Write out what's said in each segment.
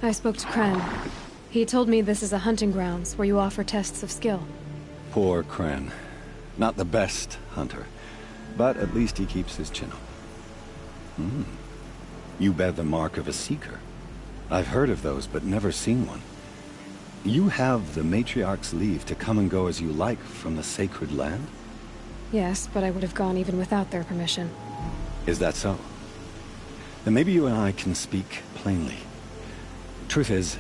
I spoke to Kren. He told me this is a hunting grounds where you offer tests of skill. Poor Kren. Not the best hunter, but at least he keeps his chin up. You bear the mark of a seeker. I've heard of those, but never seen one. You have the Matriarch's leave to come and go as you like from the sacred land? Yes, but I would have gone even without their permission. Is that so? Then maybe you and I can speak plainly. Truth is,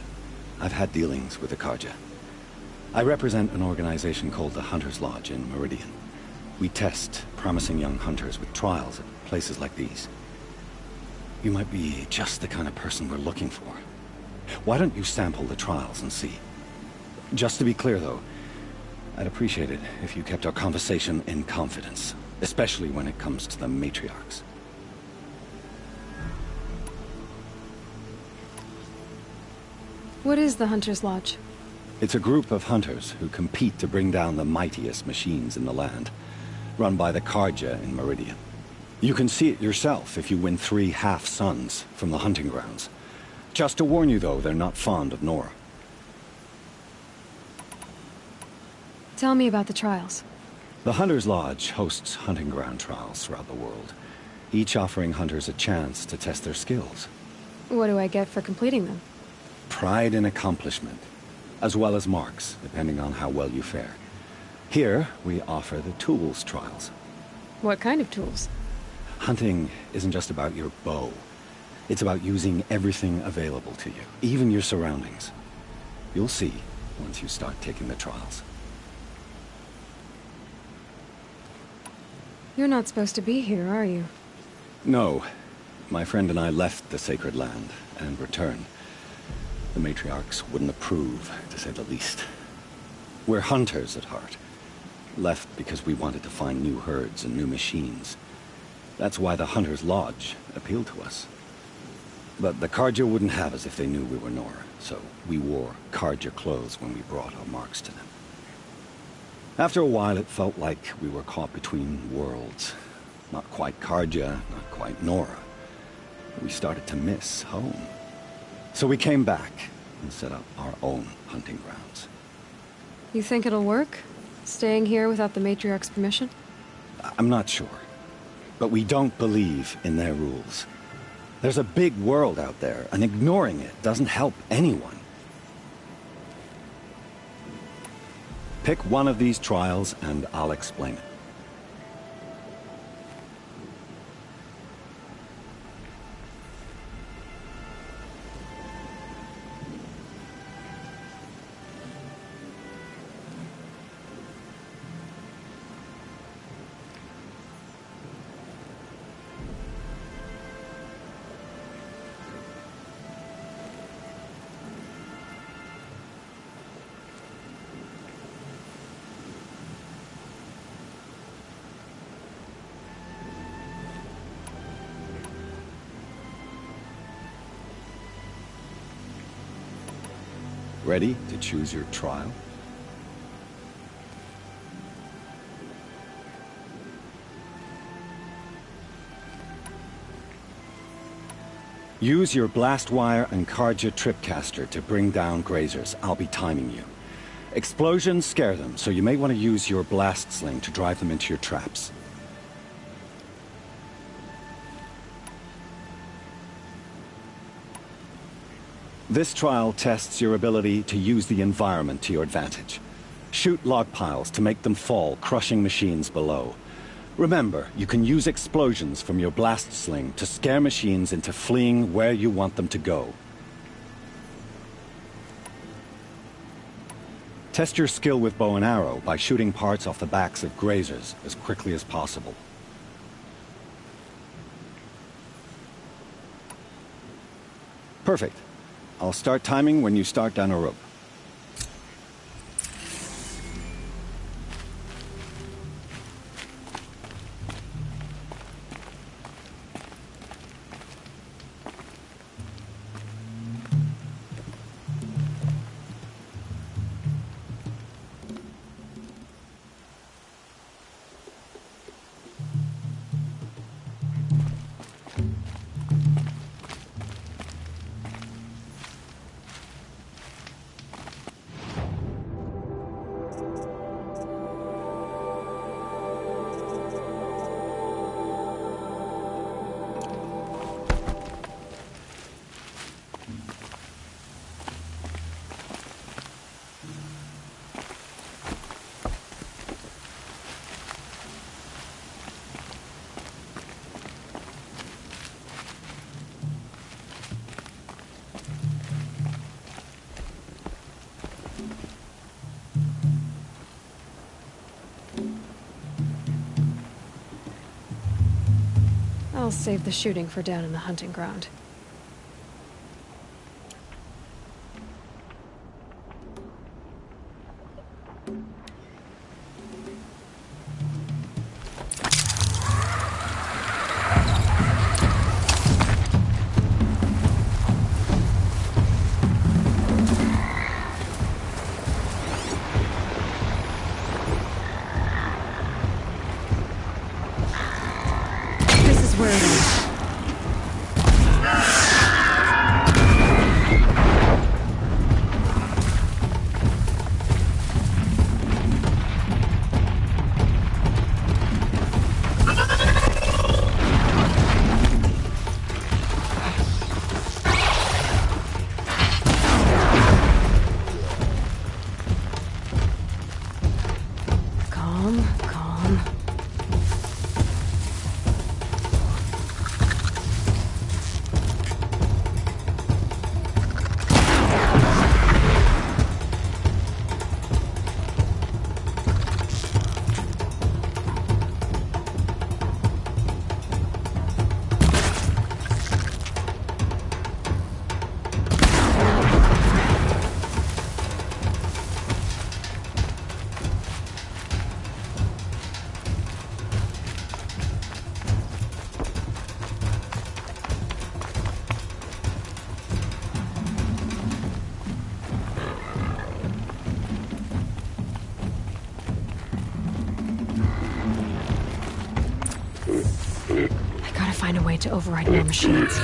I've had dealings with the Carja. I represent an organization called the Hunter's Lodge in Meridian. We test promising young hunters with trials at places like these. You might be just the kind of person we're looking for. Why don't you sample the trials and see? Just to be clear, though, I'd appreciate it if you kept our conversation in confidence, especially when it comes to the matriarchs. What is the Hunter's Lodge? It's a group of hunters who compete to bring down the mightiest machines in the land, run by the Carja in Meridian. You can see it yourself if you win 3 half-suns from the hunting grounds. Just to warn you, though, they're not fond of Nora. Tell me about the trials. The Hunter's Lodge hosts hunting ground trials throughout the world, each offering hunters a chance to test their skills. What do I get for completing them? Pride in accomplishment, as well as marks, depending on how well you fare. Here, we offer the tools trials. What kind of tools? Hunting isn't just about your bow. It's about using everything available to you, even your surroundings. You'll see once you start taking the trials. You're not supposed to be here, are you? No. My friend and I left the sacred land and returned. The matriarchs wouldn't approve, to say the least. We're hunters at heart. Left because we wanted to find new herds and new machines. That's why the Hunter's Lodge appealed to us. But the Carja wouldn't have us if they knew we were Nora, so we wore Carja clothes when we brought our marks to them. After a while, it felt like we were caught between worlds. Not quite Carja, not quite Nora. We started to miss home. So we came back and set up our own hunting grounds. You think it'll work? Staying here without the Matriarch's permission? I'm not sure. But we don't believe in their rules. There's a big world out there, and ignoring it doesn't help anyone. Pick one of these trials, and I'll explain it. Ready to choose your trial? Use your blast wire and Carja tripcaster to bring down grazers. I'll be timing you. Explosions scare them, so you may want to use your blast sling to drive them into your traps. This trial tests your ability to use the environment to your advantage. Shoot log piles to make them fall, crushing machines below. Remember, you can use explosions from your blast sling to scare machines into fleeing where you want them to go. Test your skill with bow and arrow by shooting parts off the backs of grazers as quickly as possible. Perfect. I'll start timing when you start down a rope. I'll save the shooting for down in the hunting ground. Where it is. Calm, calm. Find a way to override more machines.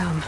come.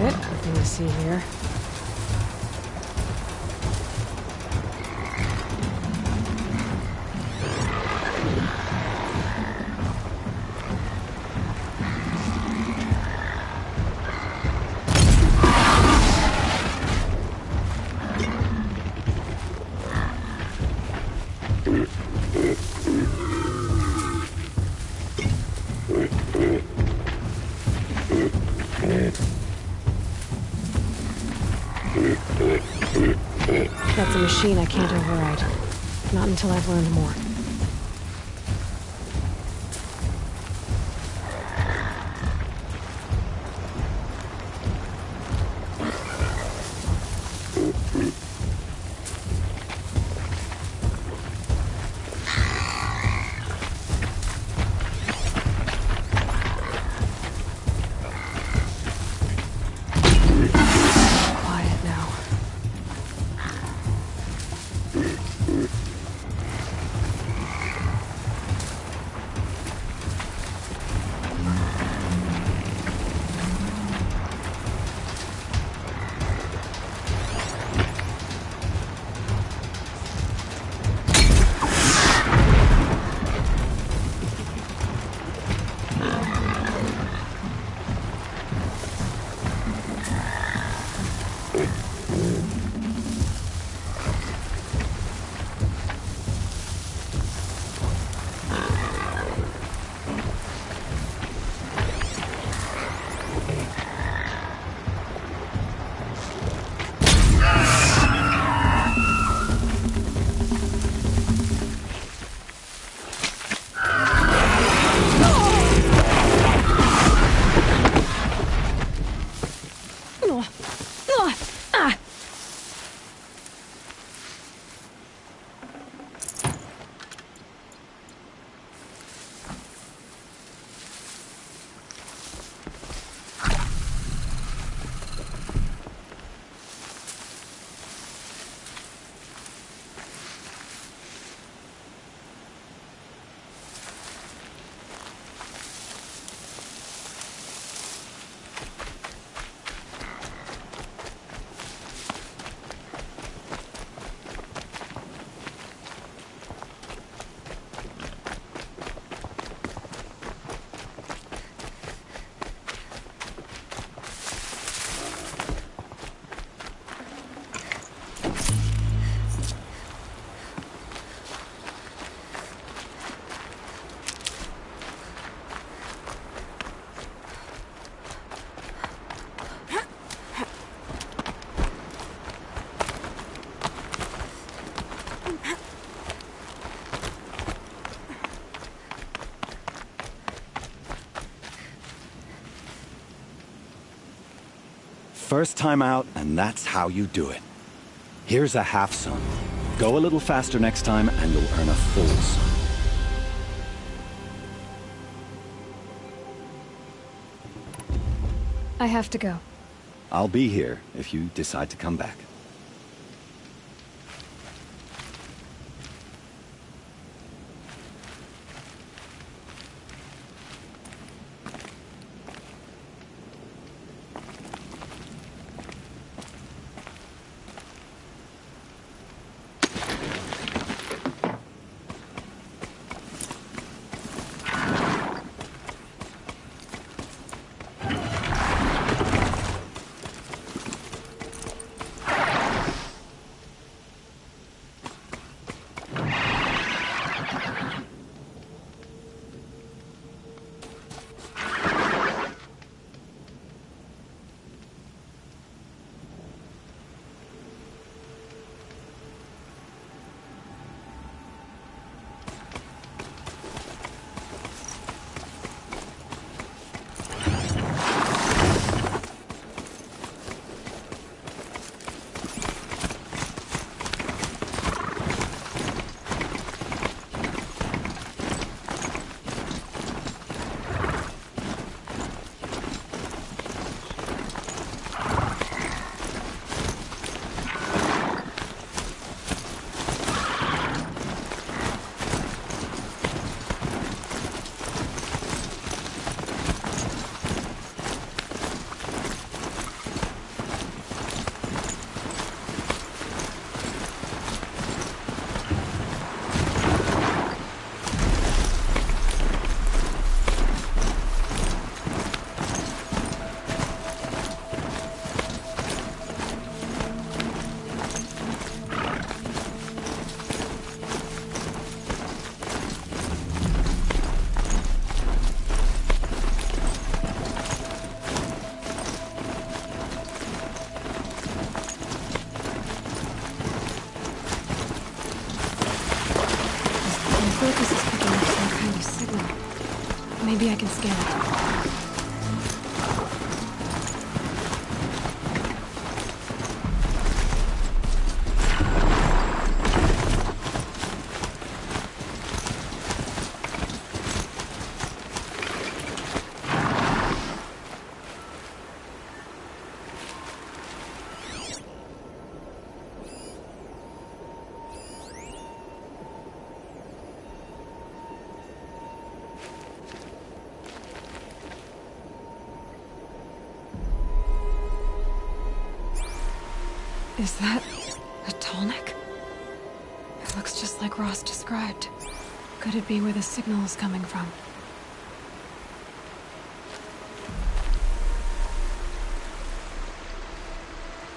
Nothing to see here. That's a machine I can't override. Not until I've learned more. Quiet now. First time out, and that's how you do it. Here's a half sun. Go a little faster next time, and you'll earn a full sun. I have to go. I'll be here if you decide to come back. Focus is picking up some kind of signal. Maybe I can scan it. Is that a tallneck? It looks just like Ross described. Could it be where the signal is coming from?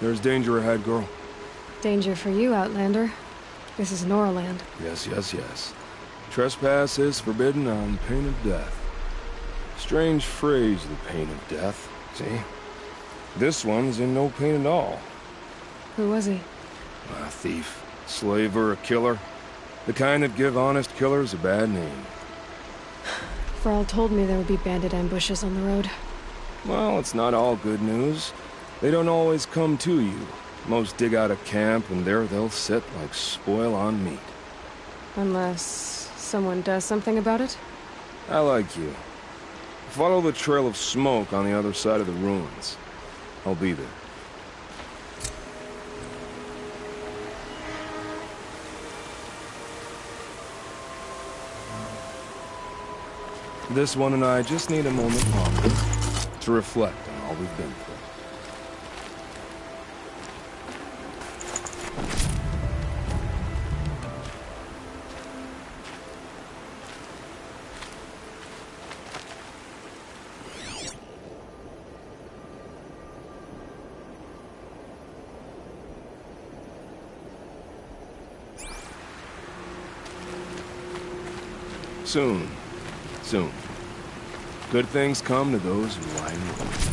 There's danger ahead, girl. Danger for you, Outlander. This is Norland. Yes, yes, yes. Trespass is forbidden on pain of death. Strange phrase, the pain of death. See? This one's in no pain at all. Who was he? A thief, slaver, a killer. The kind that give honest killers a bad name. Frall told me there would be bandit ambushes on the road. Well, it's not all good news. They don't always come to you. Most dig out a camp, and there they'll sit like spoil on meat. Unless someone does something about it? I like you. Follow the trail of smoke on the other side of the ruins. I'll be there. This one and I just need a moment longer to reflect on all we've been through. Soon. Soon. Good things come to those who lie in wait.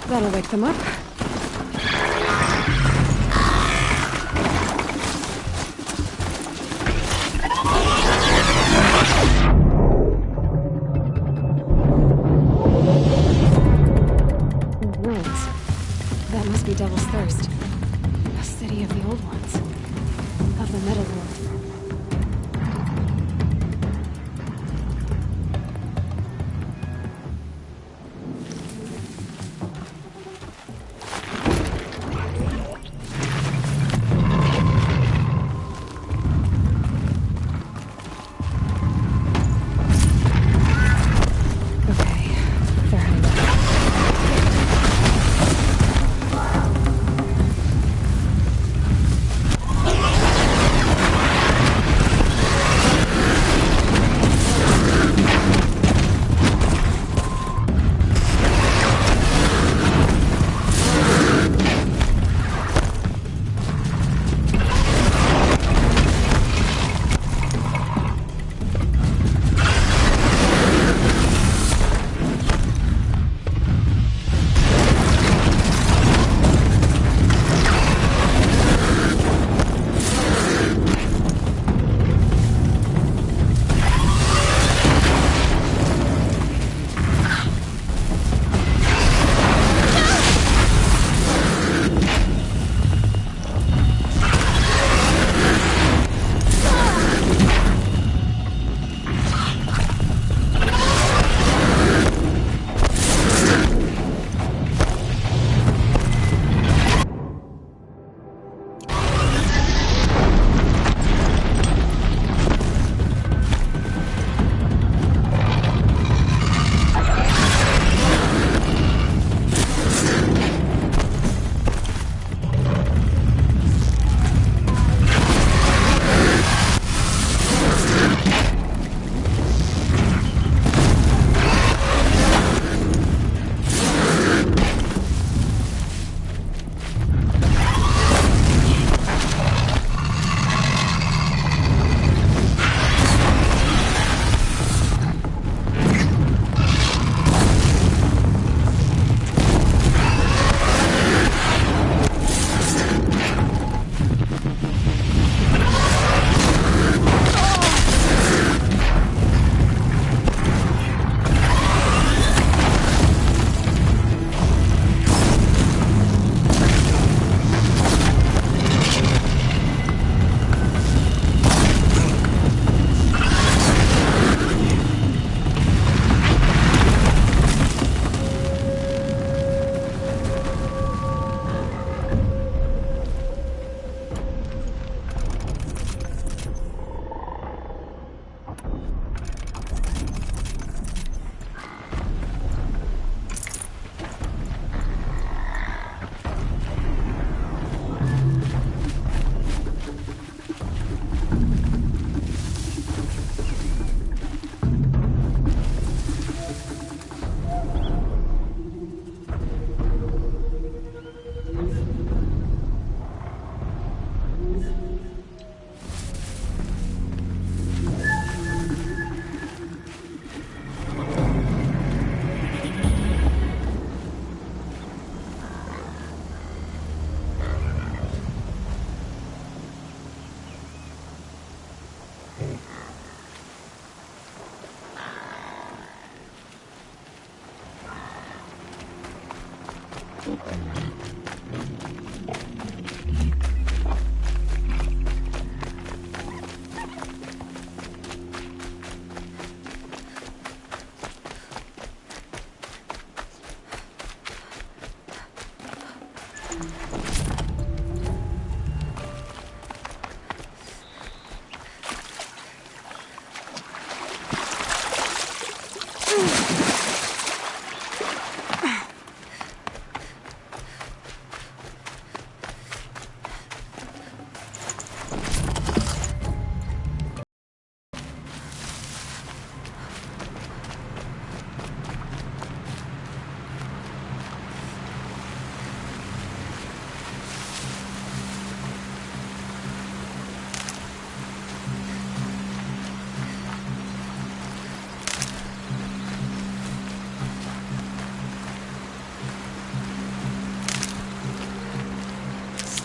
That'll wake them up. Ruins. That must be Devil's Thirst. A city of the old ones. Of the Metal World.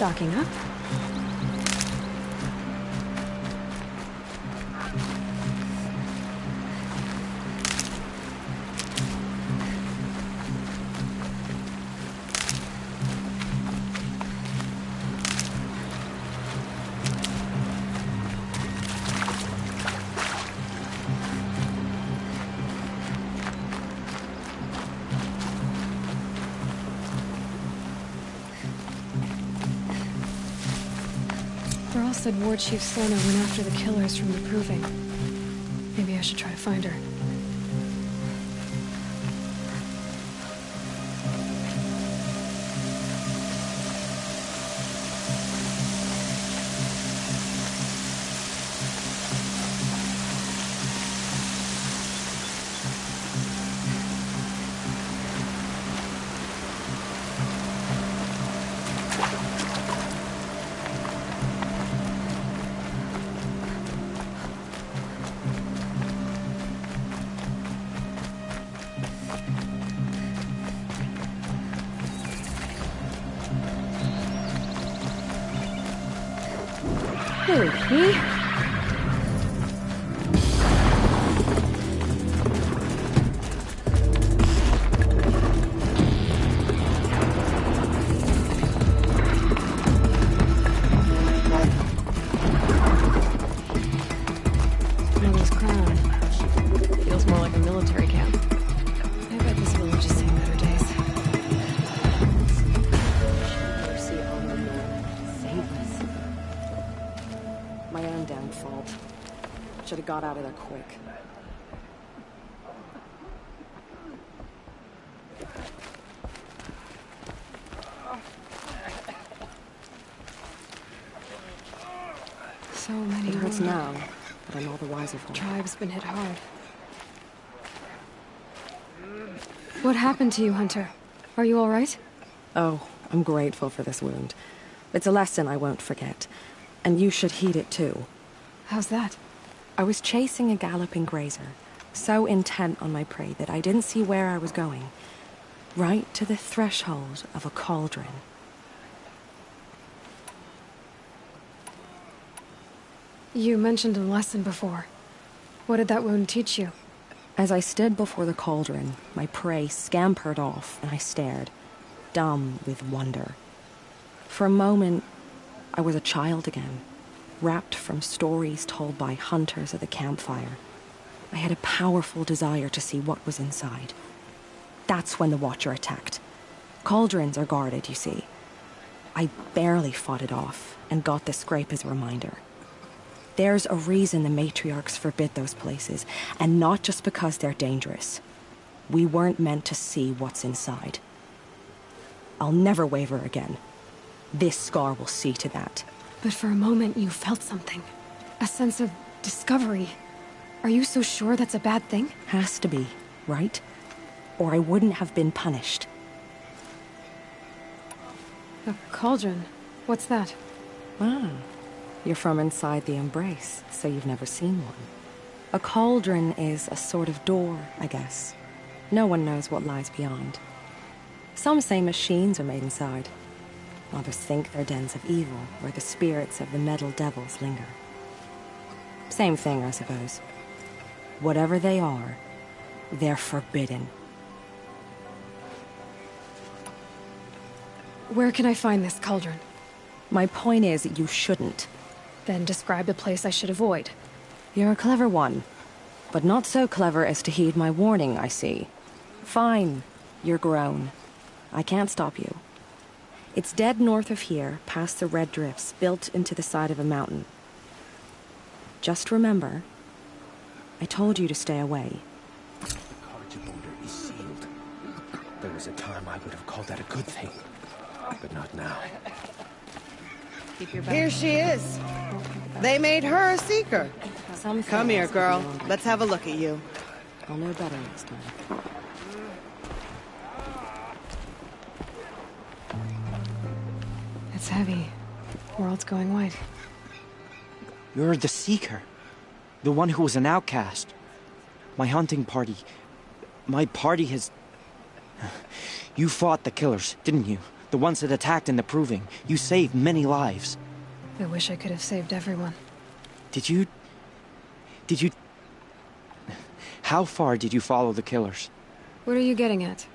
stocking up. Earl said Ward Chief Sona went after the killers from the Proving. Maybe I should try to find her. Me? Mother's crown. Feels more like a military camp. I bet this village has seen better days. Mercy on the Lord. Save us. My own damn fault. Should have got out of there quick. So many It hurts wounded. now, but I'm all the wiser for it. Tribe's been hit hard. What happened to you, Hunter? Are you all right? Oh, I'm grateful for this wound. It's a lesson I won't forget. And you should heed it too. How's that? I was chasing a galloping grazer, so intent on my prey that I didn't see where I was going. Right to the threshold of a cauldron. You mentioned a lesson before. What did that wound teach you? As I stood before the cauldron, my prey scampered off, and I stared, dumb with wonder. For a moment, I was a child again, wrapped from stories told by hunters at the campfire. I had a powerful desire to see what was inside. That's when the Watcher attacked. Cauldrons are guarded, you see. I barely fought it off, and got the scrape as a reminder. There's a reason the matriarchs forbid those places, and not just because they're dangerous. We weren't meant to see what's inside. I'll never waver again. This scar will see to that. But for a moment you felt something. A sense of discovery. Are you so sure that's a bad thing? Has to be, right? Or I wouldn't have been punished. A cauldron. What's that? Ah, you're from inside the Embrace, so you've never seen one. A cauldron is a sort of door, I guess. No one knows what lies beyond. Some say machines are made inside. Others think they're dens of evil, where the spirits of the metal devils linger. Same thing, I suppose. Whatever they are, they're forbidden. Where can I find this cauldron? My point is, you shouldn't. Then describe the place I should avoid. You're a clever one, but not so clever as to heed my warning, I see. Fine, you're grown. I can't stop you. It's dead north of here, past the red drifts, built into the side of a mountain. Just remember, I told you to stay away. The Carja border is sealed. There was a time I would have called that a good thing, but not now. Here she is. They made her a seeker. Come here, girl. Let's have a look at you. I'll know better next time. It's heavy. World's going white. You're the Seeker. The one who was an outcast. My hunting party... My party has... You fought the killers, didn't you? The ones that attacked in the Proving. You saved many lives. I wish I could have saved everyone. Did you... How far did you follow the killers? What are you getting at?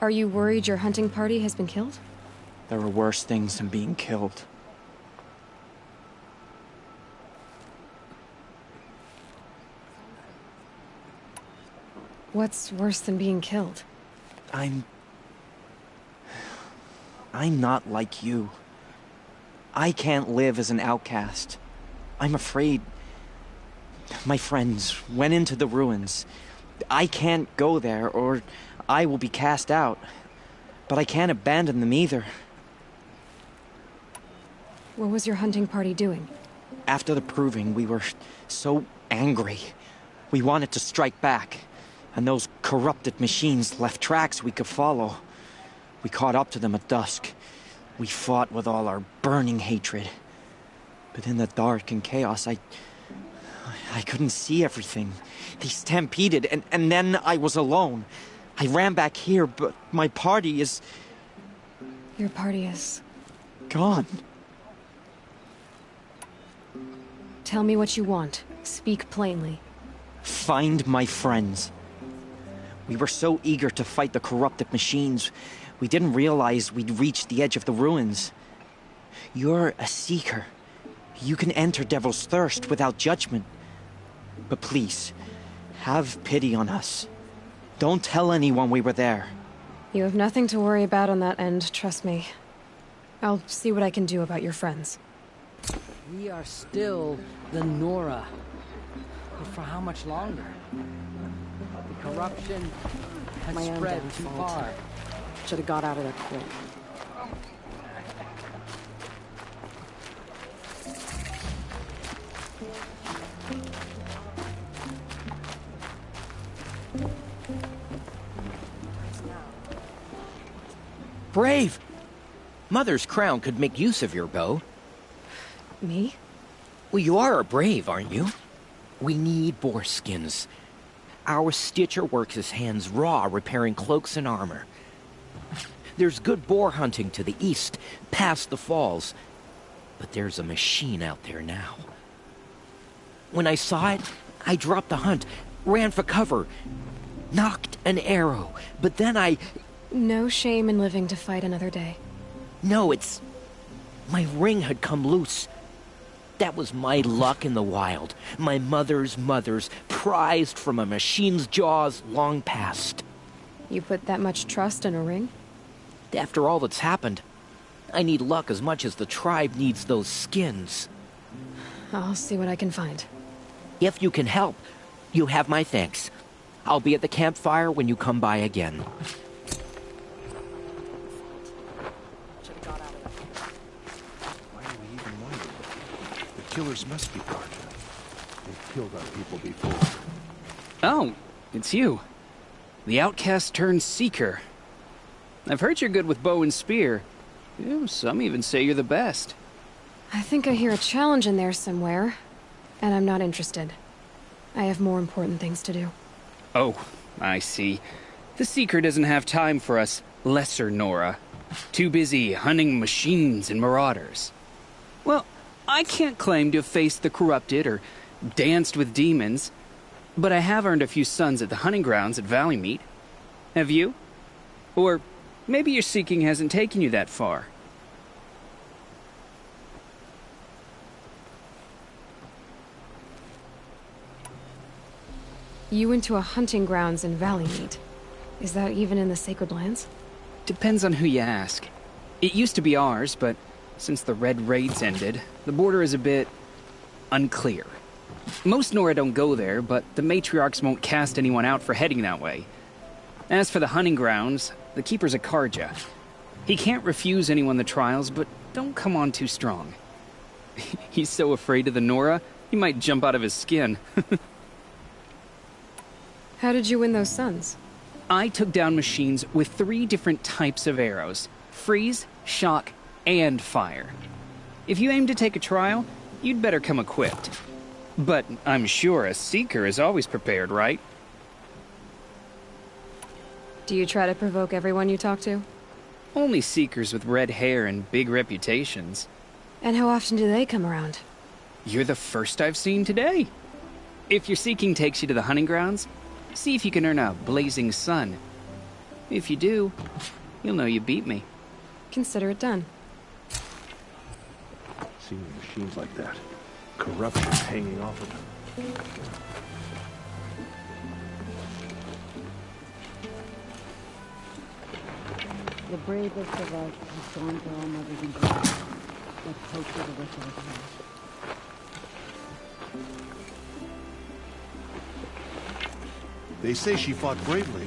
Are you worried your hunting party has been killed? There are worse things than being killed. What's worse than being killed? I'm not like you. I can't live as an outcast. I'm afraid... My friends went into the ruins. I can't go there, or I will be cast out. But I can't abandon them either. What was your hunting party doing? After the Proving, we were so angry. We wanted to strike back. And those corrupted machines left tracks we could follow. We caught up to them at dusk. We fought with all our burning hatred. But in the dark and chaos, I couldn't see everything. They stampeded, and then I was alone. I ran back here, but my party is... Your party is... gone. Tell me what you want. Speak plainly. Find my friends. We were so eager to fight the corrupted machines, we didn't realize we'd reached the edge of the ruins. You're a seeker. You can enter Devil's Thirst without judgment. But please, have pity on us. Don't tell anyone we were there. You have nothing to worry about on that end, trust me. I'll see what I can do about your friends. We are still the Nora. But for how much longer? The corruption has My own spread too downfall. far. Should have got out of there quick. Brave! Mother's crown could make use of your bow. Me? Well, you are a brave, aren't you? We need boar skins. Our stitcher works his hands raw repairing cloaks and armor. There's good boar hunting to the east, past the falls. But there's a machine out there now. When I saw it, I dropped the hunt, ran for cover, knocked an arrow, but then I... No shame in living to fight another day. No, it's... My ring had come loose. That was my luck in the wild. My mother's prized from a machine's jaws long past. You put that much trust in a ring? After all that's happened, I need luck as much as the tribe needs those skins. I'll see what I can find. If you can help, you have my thanks. I'll be at the campfire when you come by again. Why are we even wondering? The killers must be Carja. They've killed our people before. Oh, it's you. The outcast turned seeker. I've heard you're good with bow and spear. Some even say you're the best. I think I hear a challenge in there somewhere, and I'm not interested. I have more important things to do. Oh, I see. The Seeker doesn't have time for us lesser Nora. Too busy hunting machines and marauders. Well, I can't claim to have faced the corrupted or danced with demons, but I have earned a few sons at the hunting grounds at Valley Meet. Have you? Or maybe your seeking hasn't taken you that far. You went to a hunting grounds in Valley Meet. Is that even in the Sacred Lands? Depends on who you ask. It used to be ours, but since the Red Raids ended, the border is a bit unclear. Most Nora don't go there, but the matriarchs won't cast anyone out for heading that way. As for the hunting grounds, the keeper's a Carja. He can't refuse anyone the trials, but don't come on too strong. He's so afraid of the Nora, he might jump out of his skin. How did you win those sons? I took down machines with 3 different types of arrows: freeze, shock, and fire. If you aim to take a trial, you'd better come equipped. But I'm sure a seeker is always prepared, right? Do you try to provoke everyone you talk to? Only seekers with red hair and big reputations. And how often do they come around? You're the first I've seen today. If your seeking takes you to the hunting grounds, see if you can earn a blazing sun. If you do, you'll know you beat me. Consider it done. Seeing machines like that. Corruption hanging off of them. The bravest of us has gone to our mothers and brothers. Let's hope for the rest of us now. They say she fought bravely.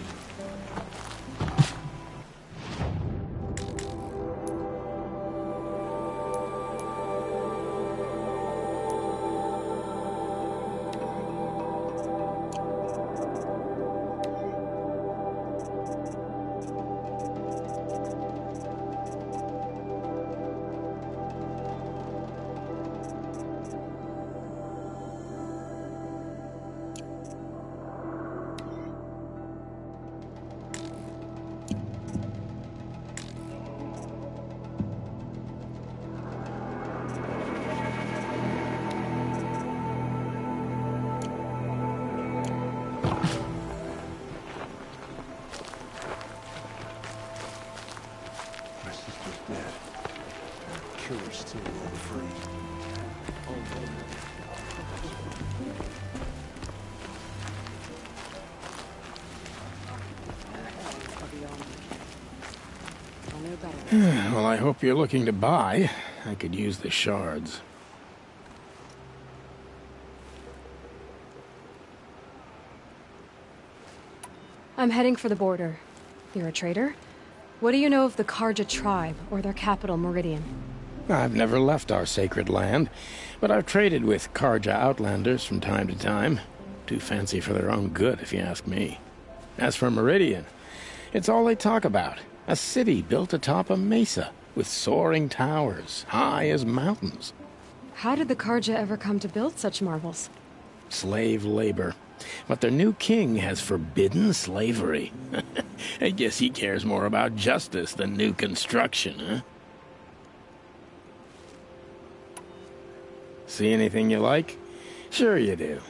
Well, I hope you're looking to buy. I could use the shards. I'm heading for the border. You're a trader? What do you know of the Karja tribe, or their capital, Meridian? I've never left our sacred land, but I've traded with Karja outlanders from time to time. Too fancy for their own good, if you ask me. As for Meridian, it's all they talk about. A city built atop a mesa, with soaring towers, high as mountains. How did the Karja ever come to build such marvels? Slave labor. But their new king has forbidden slavery. I guess he cares more about justice than new construction, huh? See anything you like? Sure you do.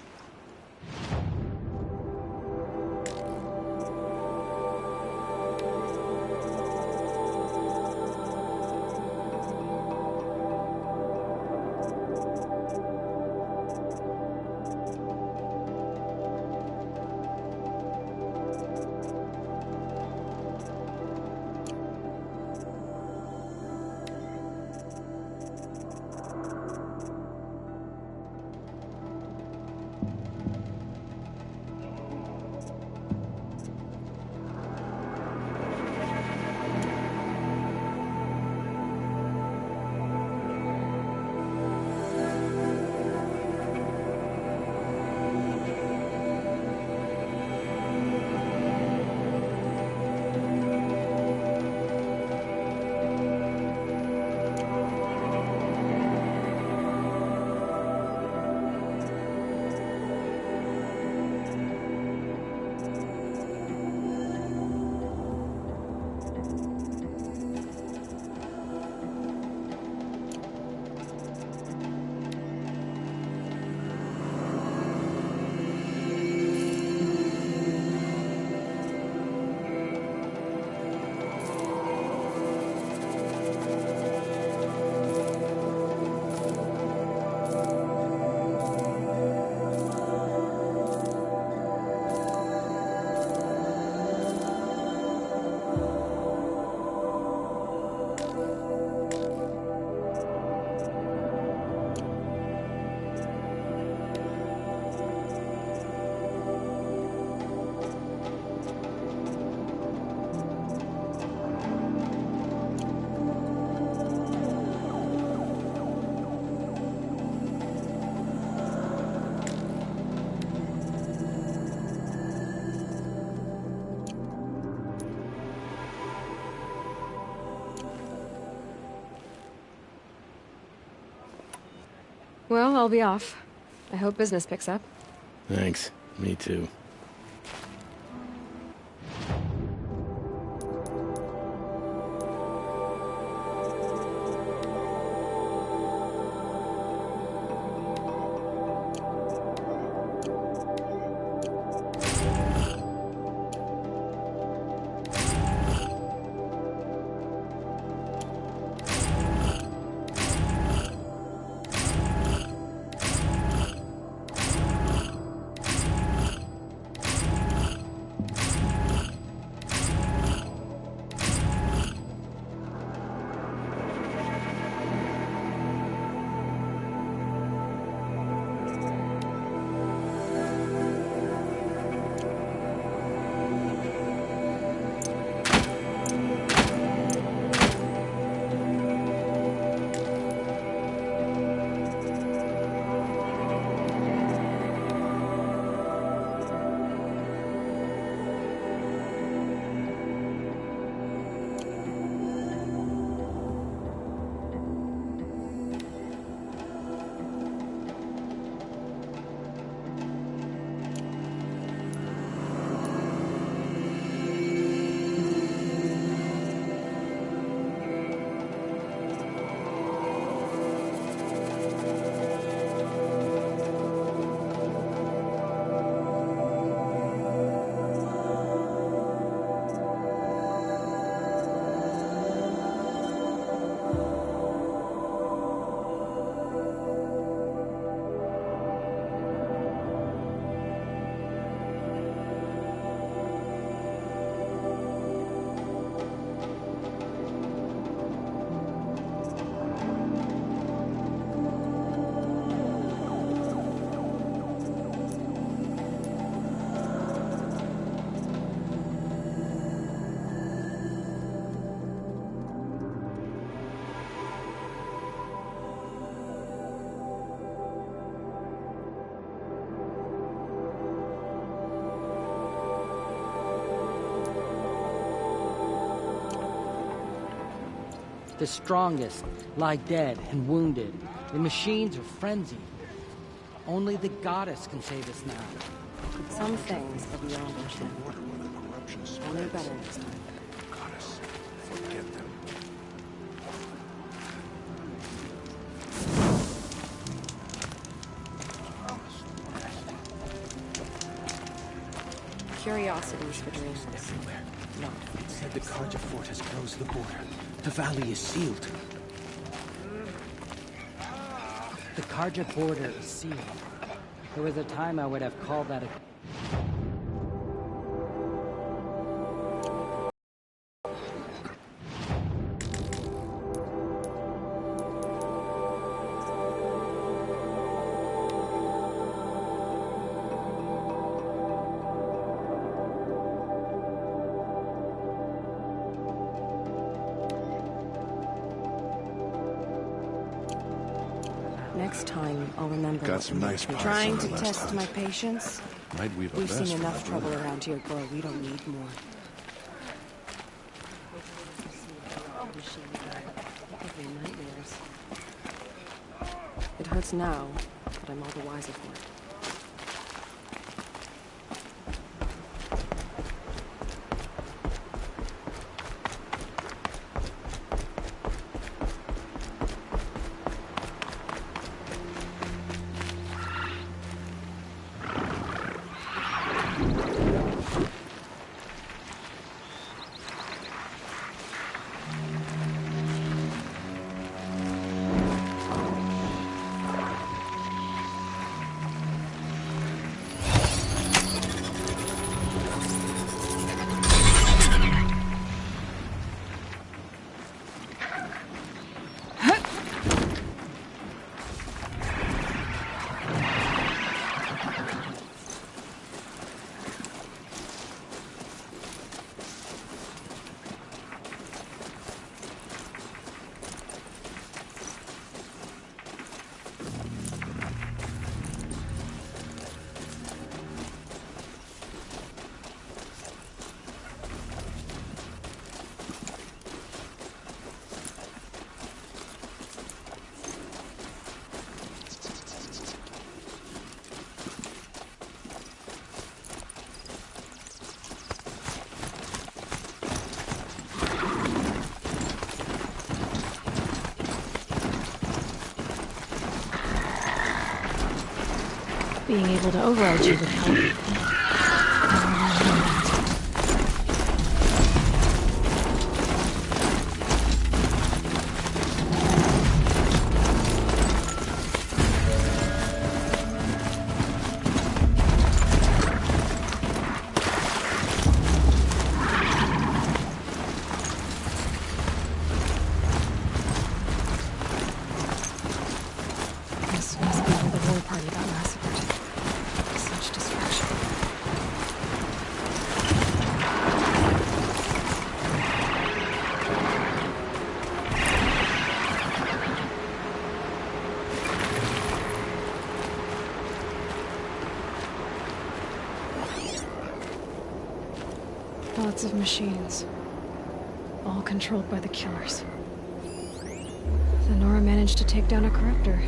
Well, I'll be off. I hope business picks up. Thanks. Me too. The strongest lie dead and wounded. The machines are frenzied. Only the goddess can save us now. Some things are beyond understanding. I'll know better next time. Goddess, forget them. Curiosities for dreams. Not. Said the Karja fort has closed the border. The valley is sealed. The Karja border is sealed. There was a time I would have called that a... Next time, I'll remember. Got some nice pies. Trying to test my patience? Might weave a We've vest seen for enough my trouble brother. around here, girl. We don't need more. It hurts now, but I'm all the wiser for it. Being able to override you would help. This must be where the war party got massacred. Such destruction. Lots of machines. All controlled by the killers. The Nora managed to take down a corruptor.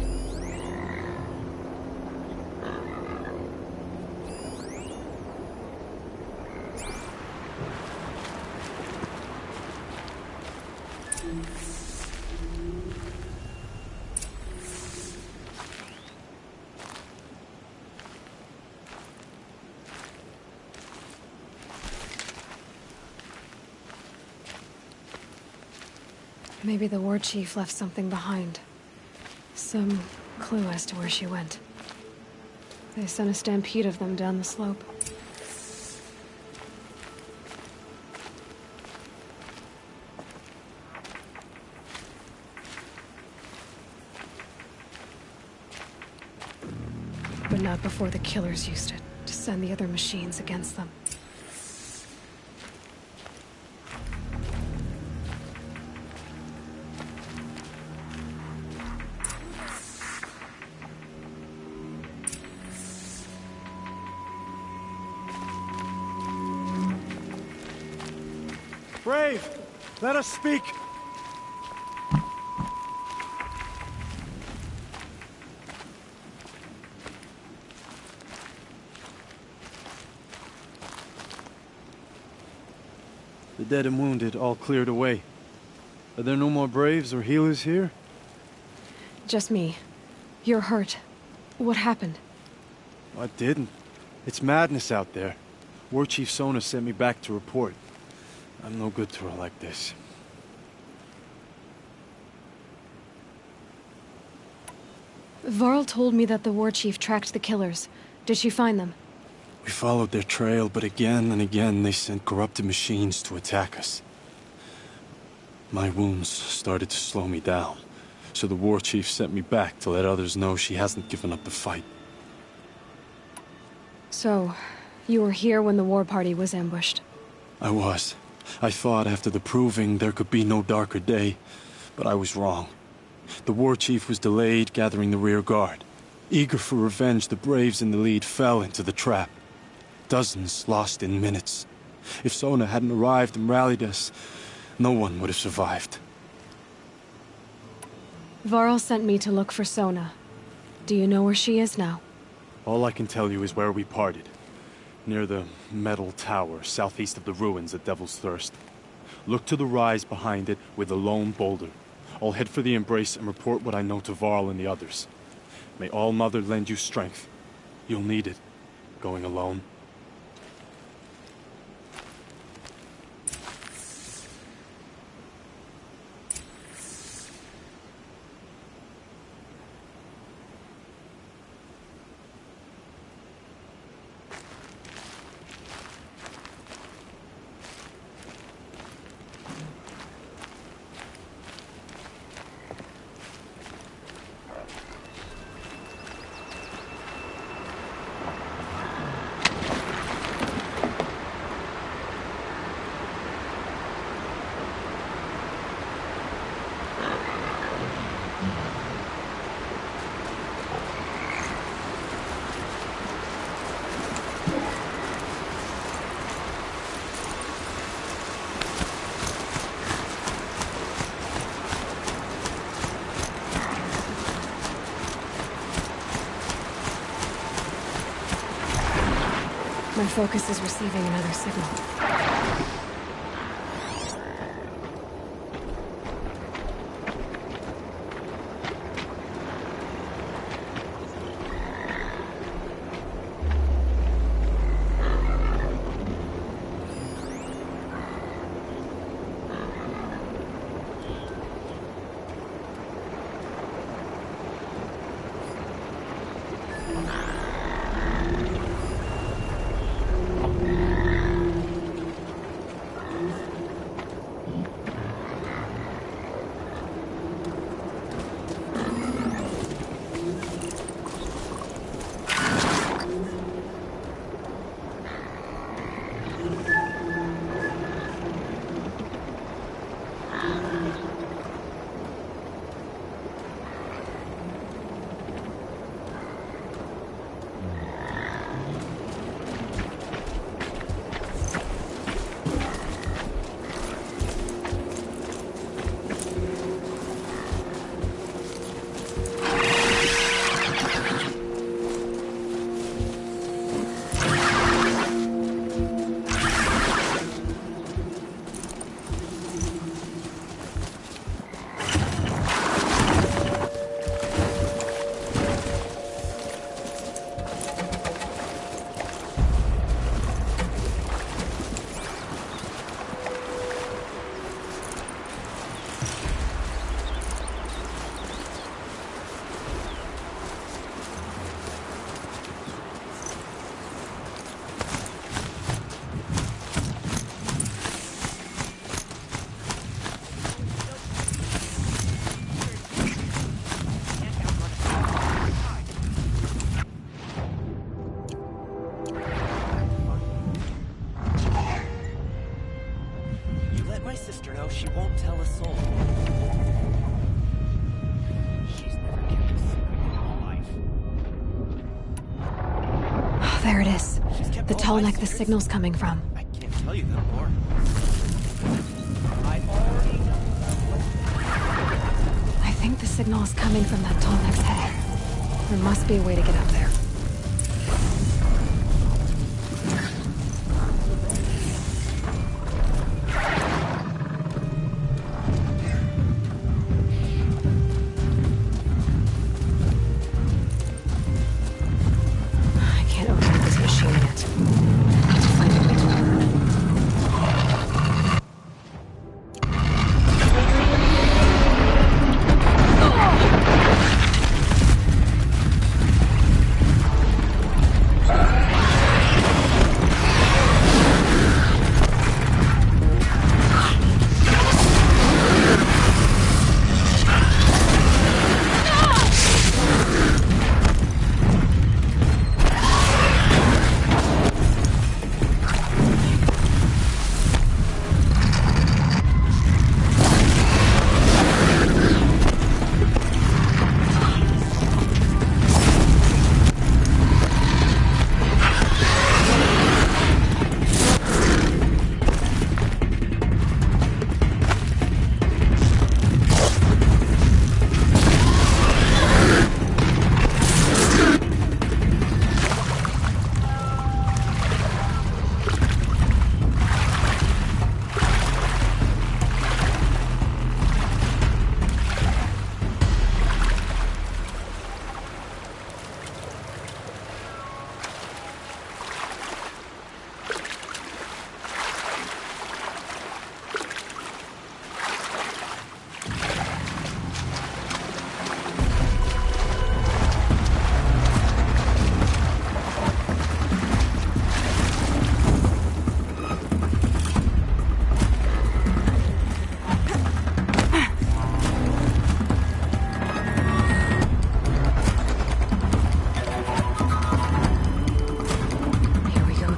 Maybe the war chief left something behind. Some clue as to where she went. They sent a stampede of them down the slope. But not before the killers used it to send the other machines against them. Brave, let us speak. The dead and wounded all cleared away. Are there no more Braves or healers here? Just me. You're hurt. What happened? I didn't. It's madness out there. War Chief Sona sent me back to report. I'm no good to her like this. Varl told me that the War Chief tracked the killers. Did she find them? We followed their trail, but again and again they sent corrupted machines to attack us. My wounds started to slow me down, so the War Chief sent me back to let others know she hasn't given up the fight. So, you were here when the war party was ambushed? I was. I thought after the proving there could be no darker day, but I was wrong. The War Chief was delayed gathering the rear guard. Eager for revenge, the Braves in the lead fell into the trap. Dozens lost in minutes. If Sona hadn't arrived and rallied us, no one would have survived. Varl sent me to look for Sona. Do you know where she is now? All I can tell you is where we parted. Near the metal tower, southeast of the ruins at Devil's Thirst. Look to the rise behind it with a lone boulder. I'll head for the embrace and report what I know to Varl and the others. May All Mother lend you strength. You'll need it, going alone. My focus is receiving another signal. She won't tell a soul. She's never kept a secret in her life. Oh, there it is. The tall neck the signal's coming from. I can't tell you that more. I think the signal is coming from that tall neck's head. There must be a way to get up there.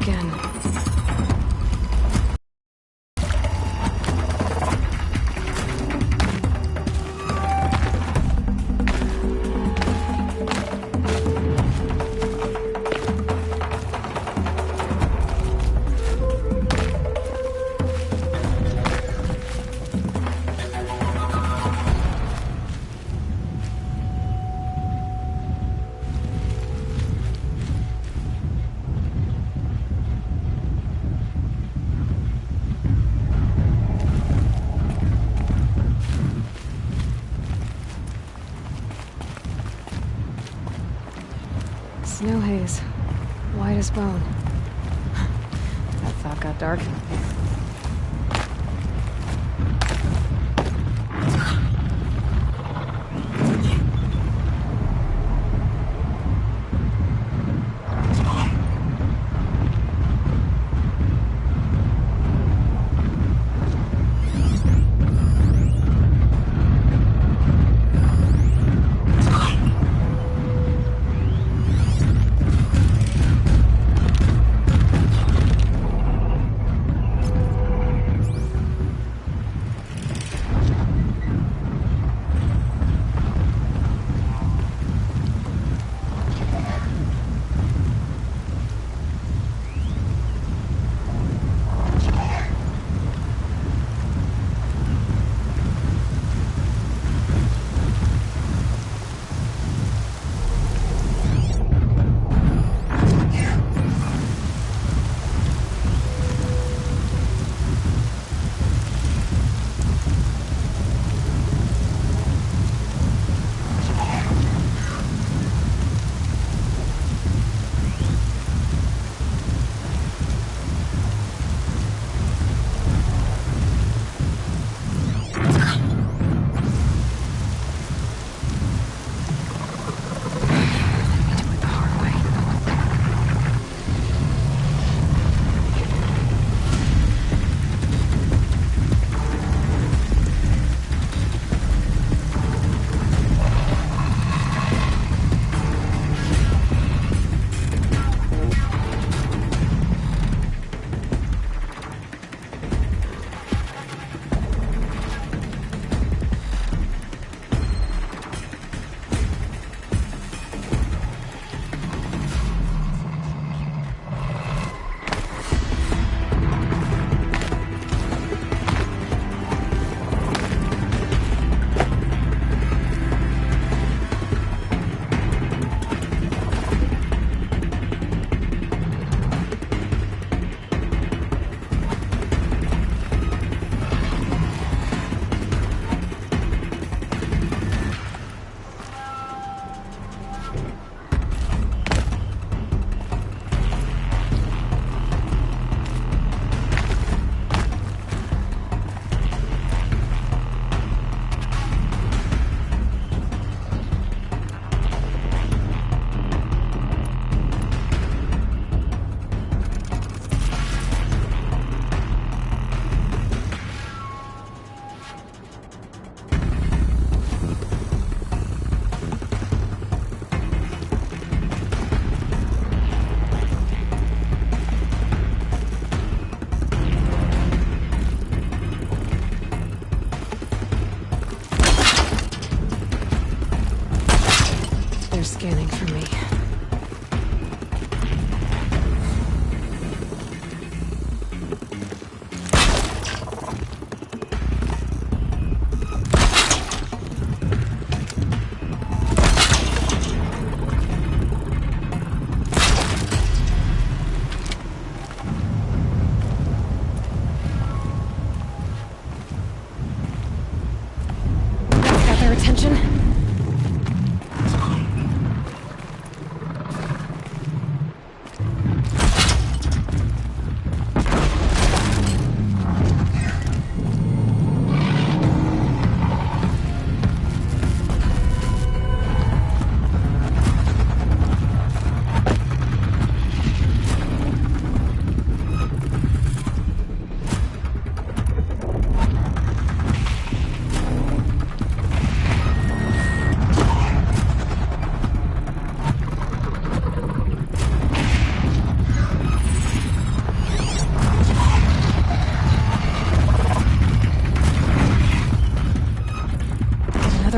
again. Snow haze. White as bone. That thought got dark.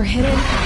are hidden.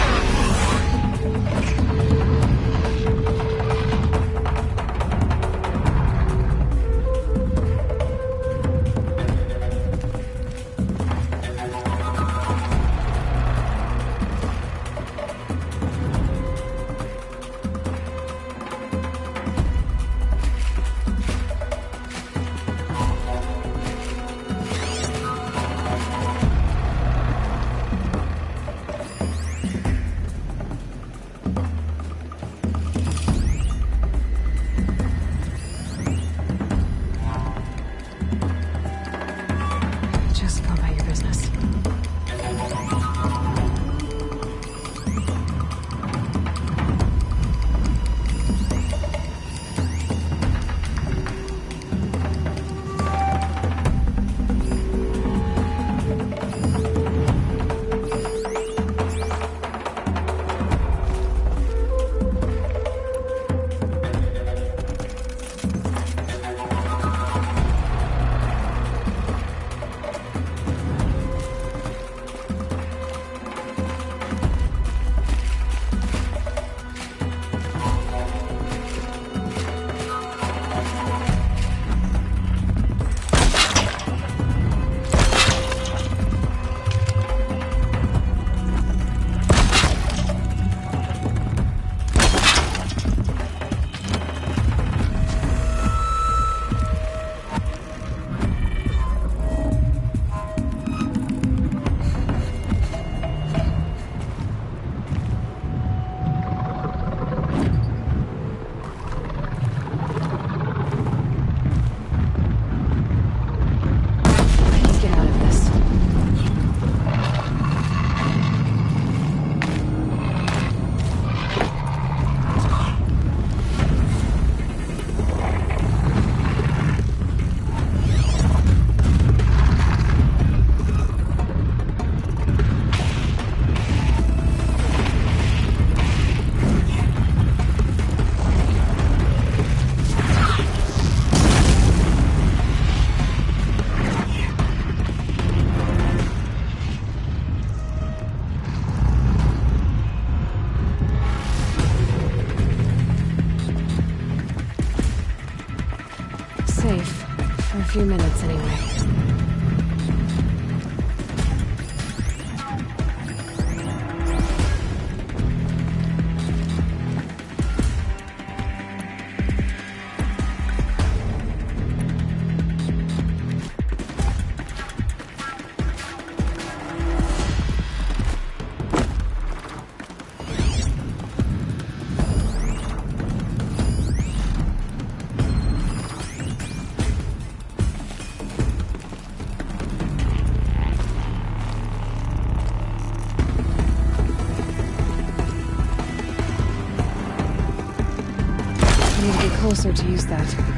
For a few minutes, anyway. Closer to use that.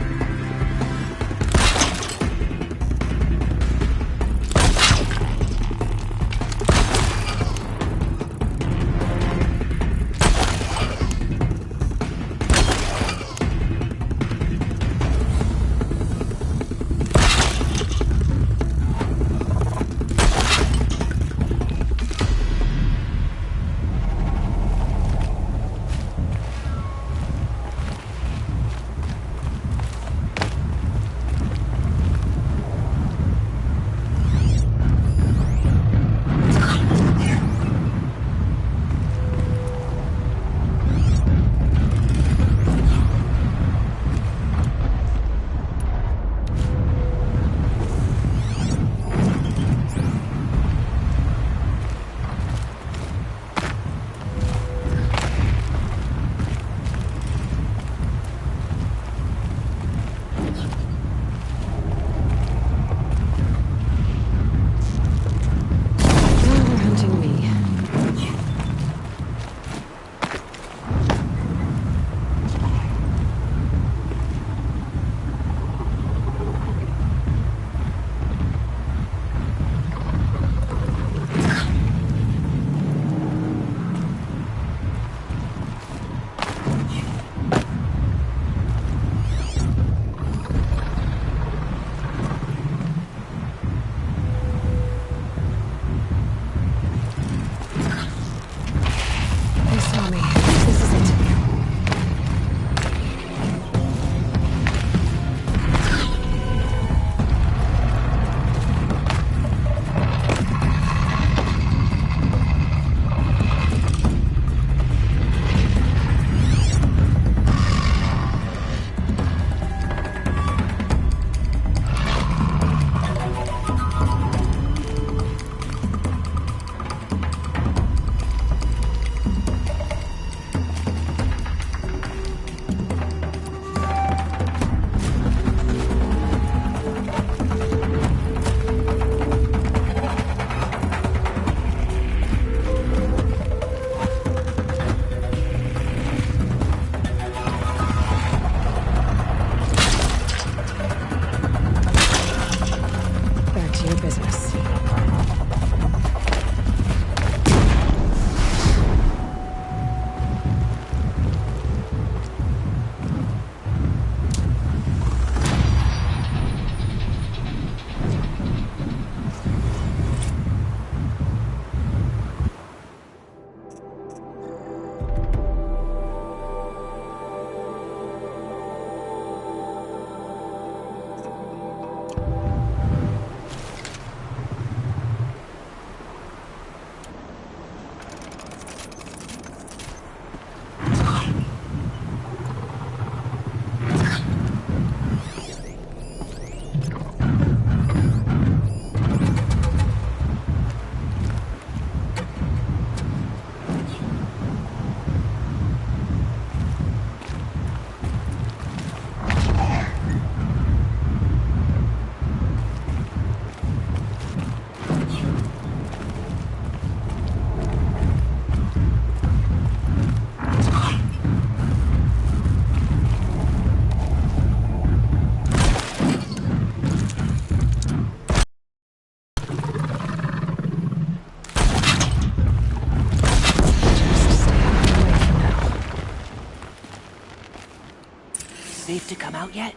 to come out yet?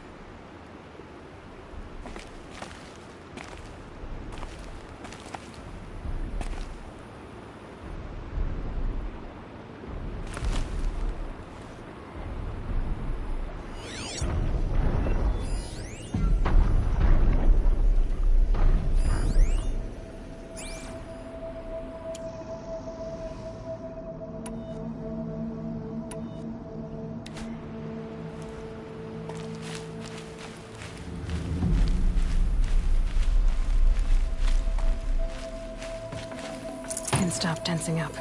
Stop tensing up.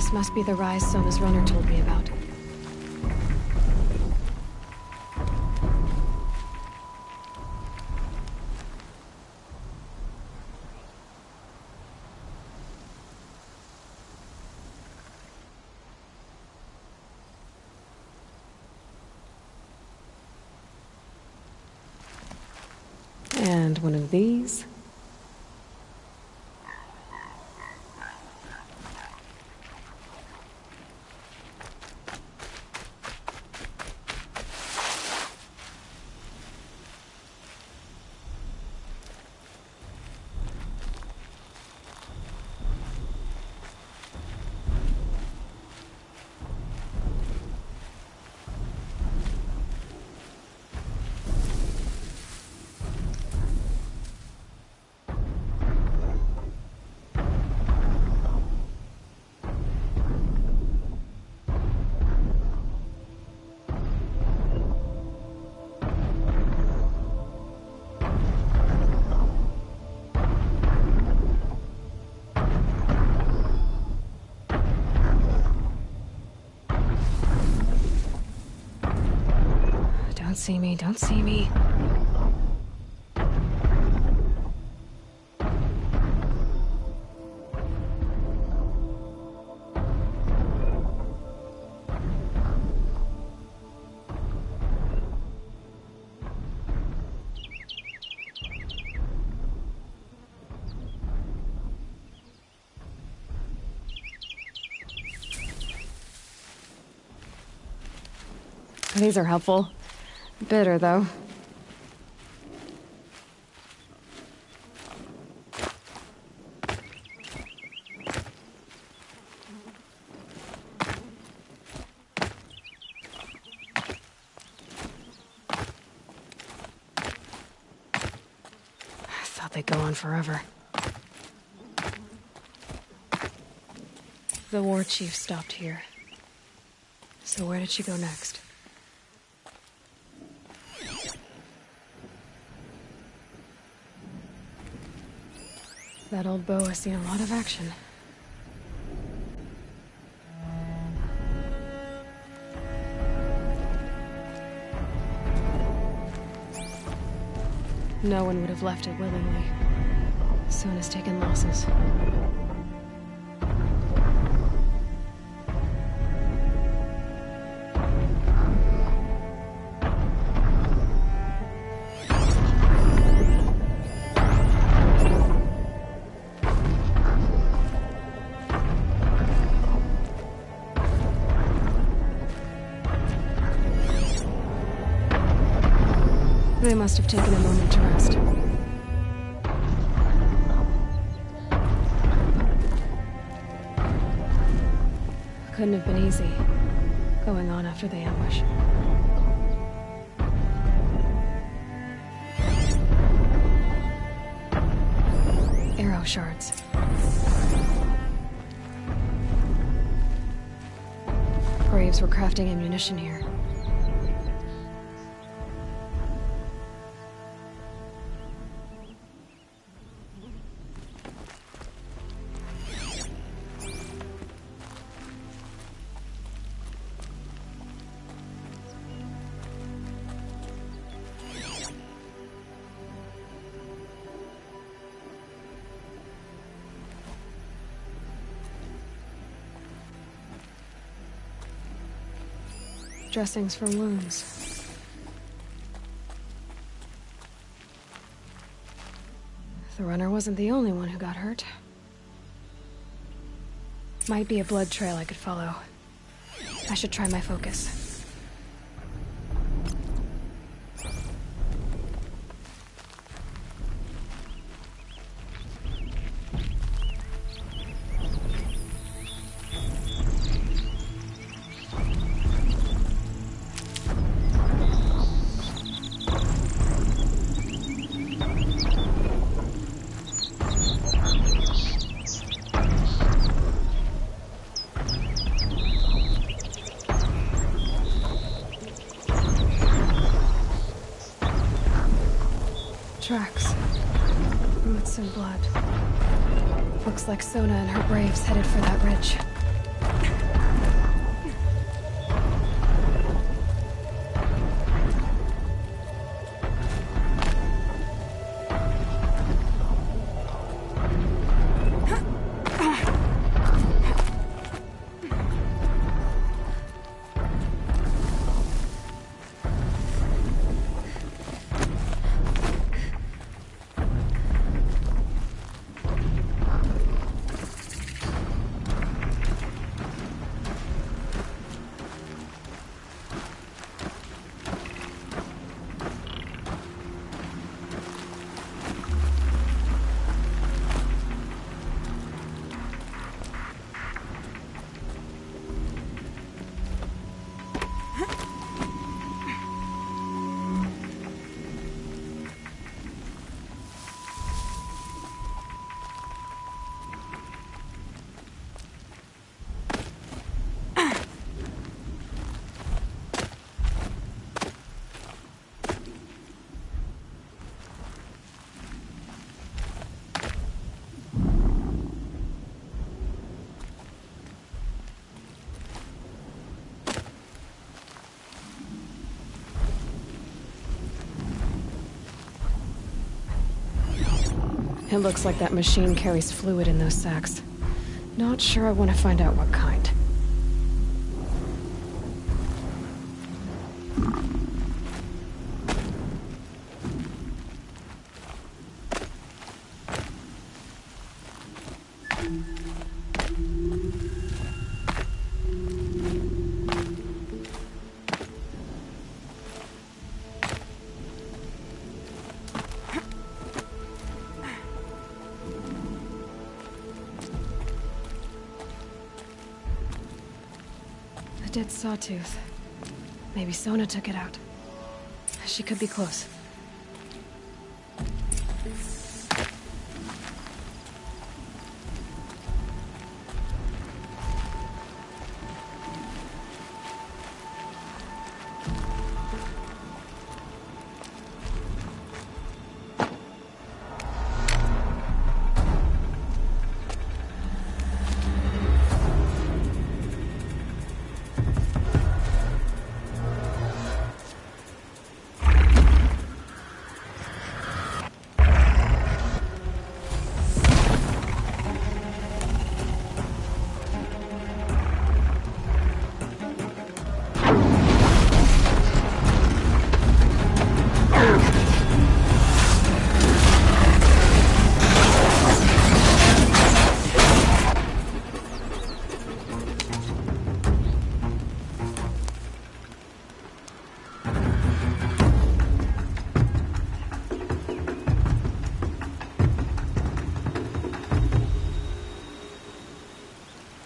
This must be the rise Sona's runner told me about. And one of these. Don't see me, don't see me. These are helpful. Bitter, though. I thought they'd go on forever. The war chief stopped here. So where did she go next? That old bow has seen a lot of action. No one would have left it willingly. Sona's taken losses. They must have taken a moment to rest. Couldn't have been easy, going on after the ambush. Arrow shards. Braves were crafting ammunition here. Dressings for wounds. The runner wasn't the only one who got hurt. Might be a blood trail I could follow. I should try my focus. Tracks. Roots and blood. Looks like Sona and her braves headed for that ridge. It looks like that machine carries fluid in those sacks. Not sure I want to find out what kind. A dead sawtooth. Maybe Sona took it out. She could be close.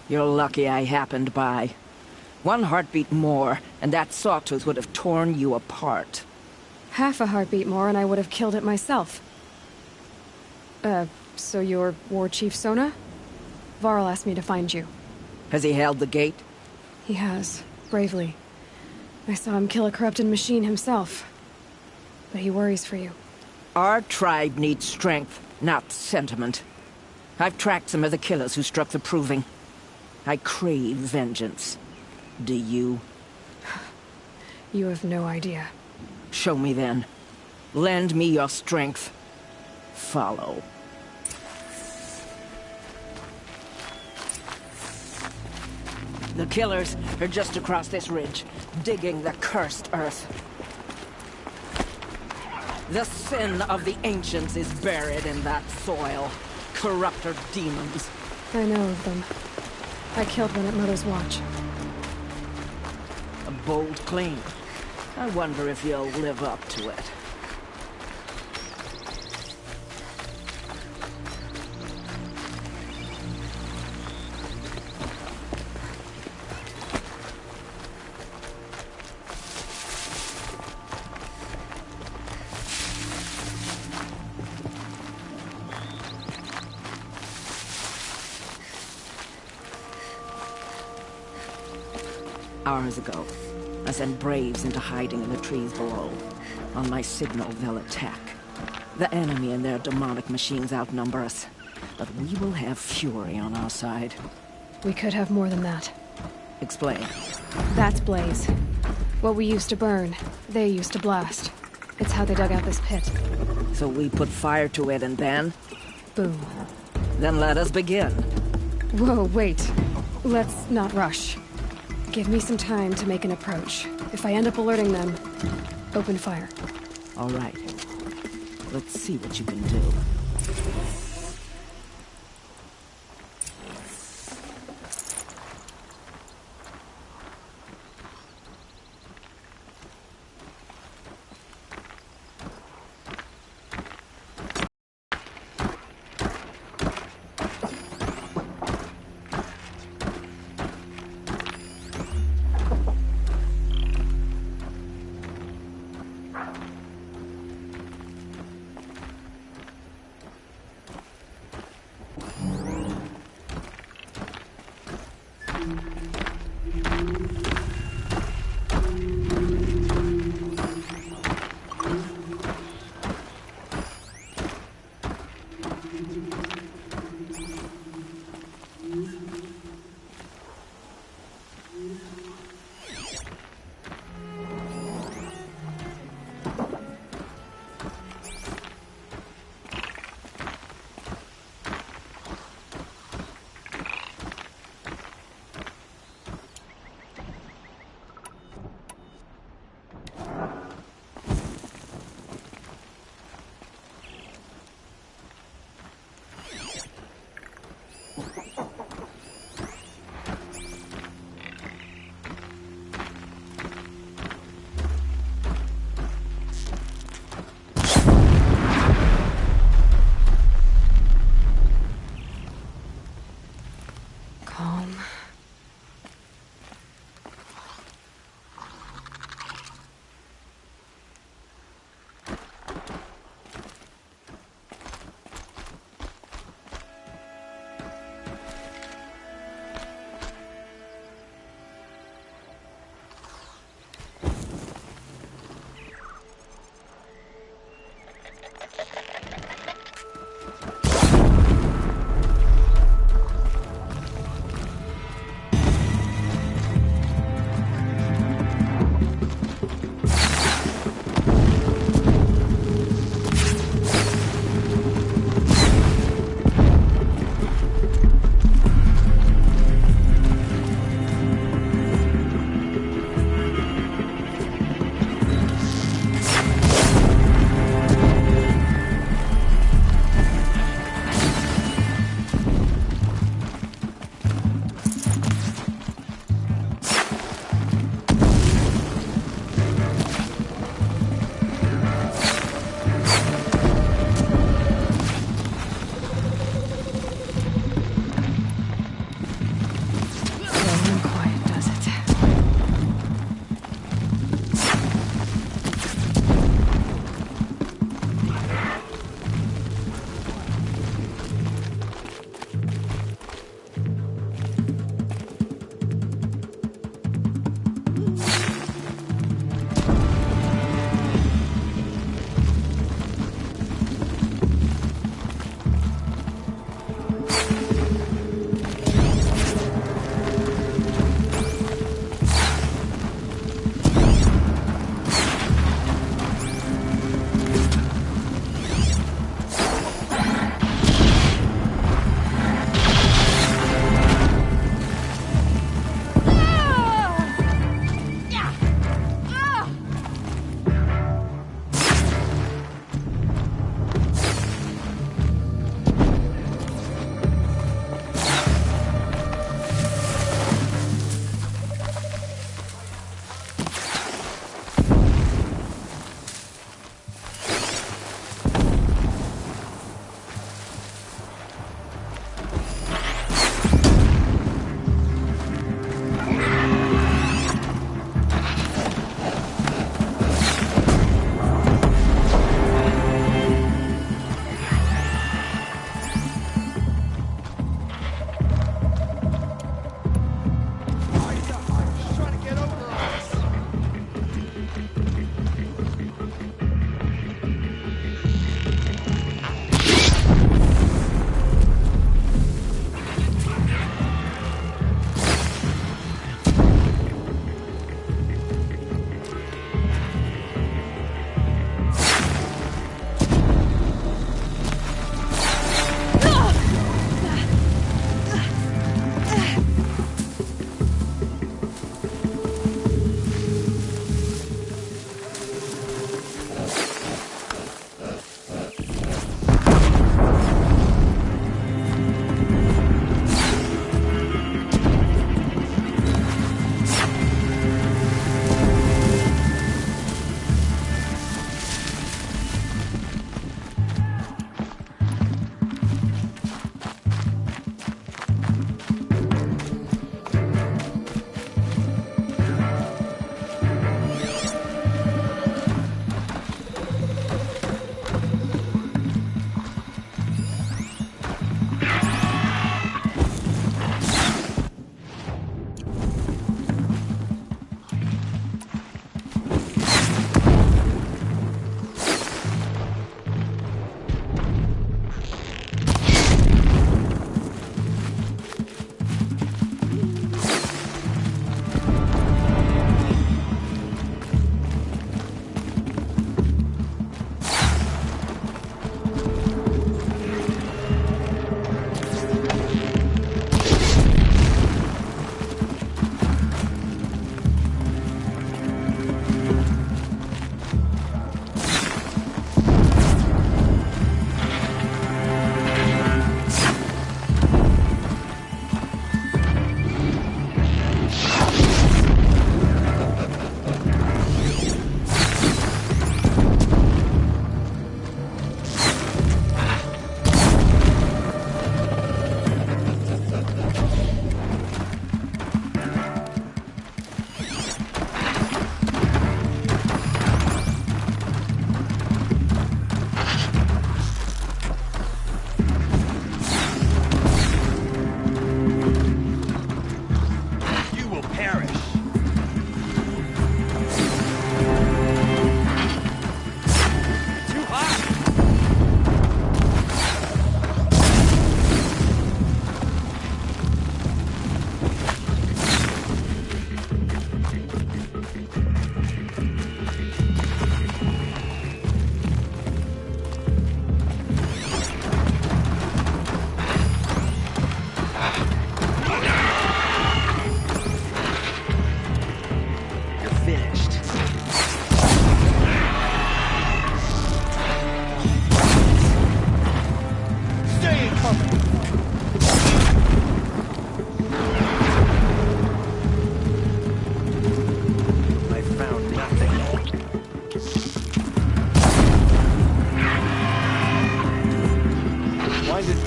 You're lucky I happened by. One heartbeat more, and that sawtooth would have torn you apart. Half a heartbeat more and I would have killed it myself. So you're War Chief Sona? Varl asked me to find you. Has he held the gate? He has, bravely. I saw him kill a corrupted machine himself. But he worries for you. Our tribe needs strength, not sentiment. I've tracked some of the killers who struck the Proving. I crave vengeance. Do you? You have no idea. Show me then. Lend me your strength. Follow. The killers are just across this ridge, digging the cursed earth. The sin of the ancients is buried in that soil. Corrupter demons. I know of them. I killed one at Mother's Watch. A bold claim. I wonder if you'll live up to it. Hours ago, I sent Braves into hiding in the trees below. On my signal, they'll attack. The enemy and their demonic machines outnumber us, but we will have fury on our side. We could have more than that. Explain. That's Blaze. What we used to burn, they used to blast. It's how they dug out this pit. So we put fire to it and then? Boom. Then let us begin. Whoa, wait. Let's not rush. Give me some time to make an approach. If I end up alerting them, open fire. All right. Let's see what you can do.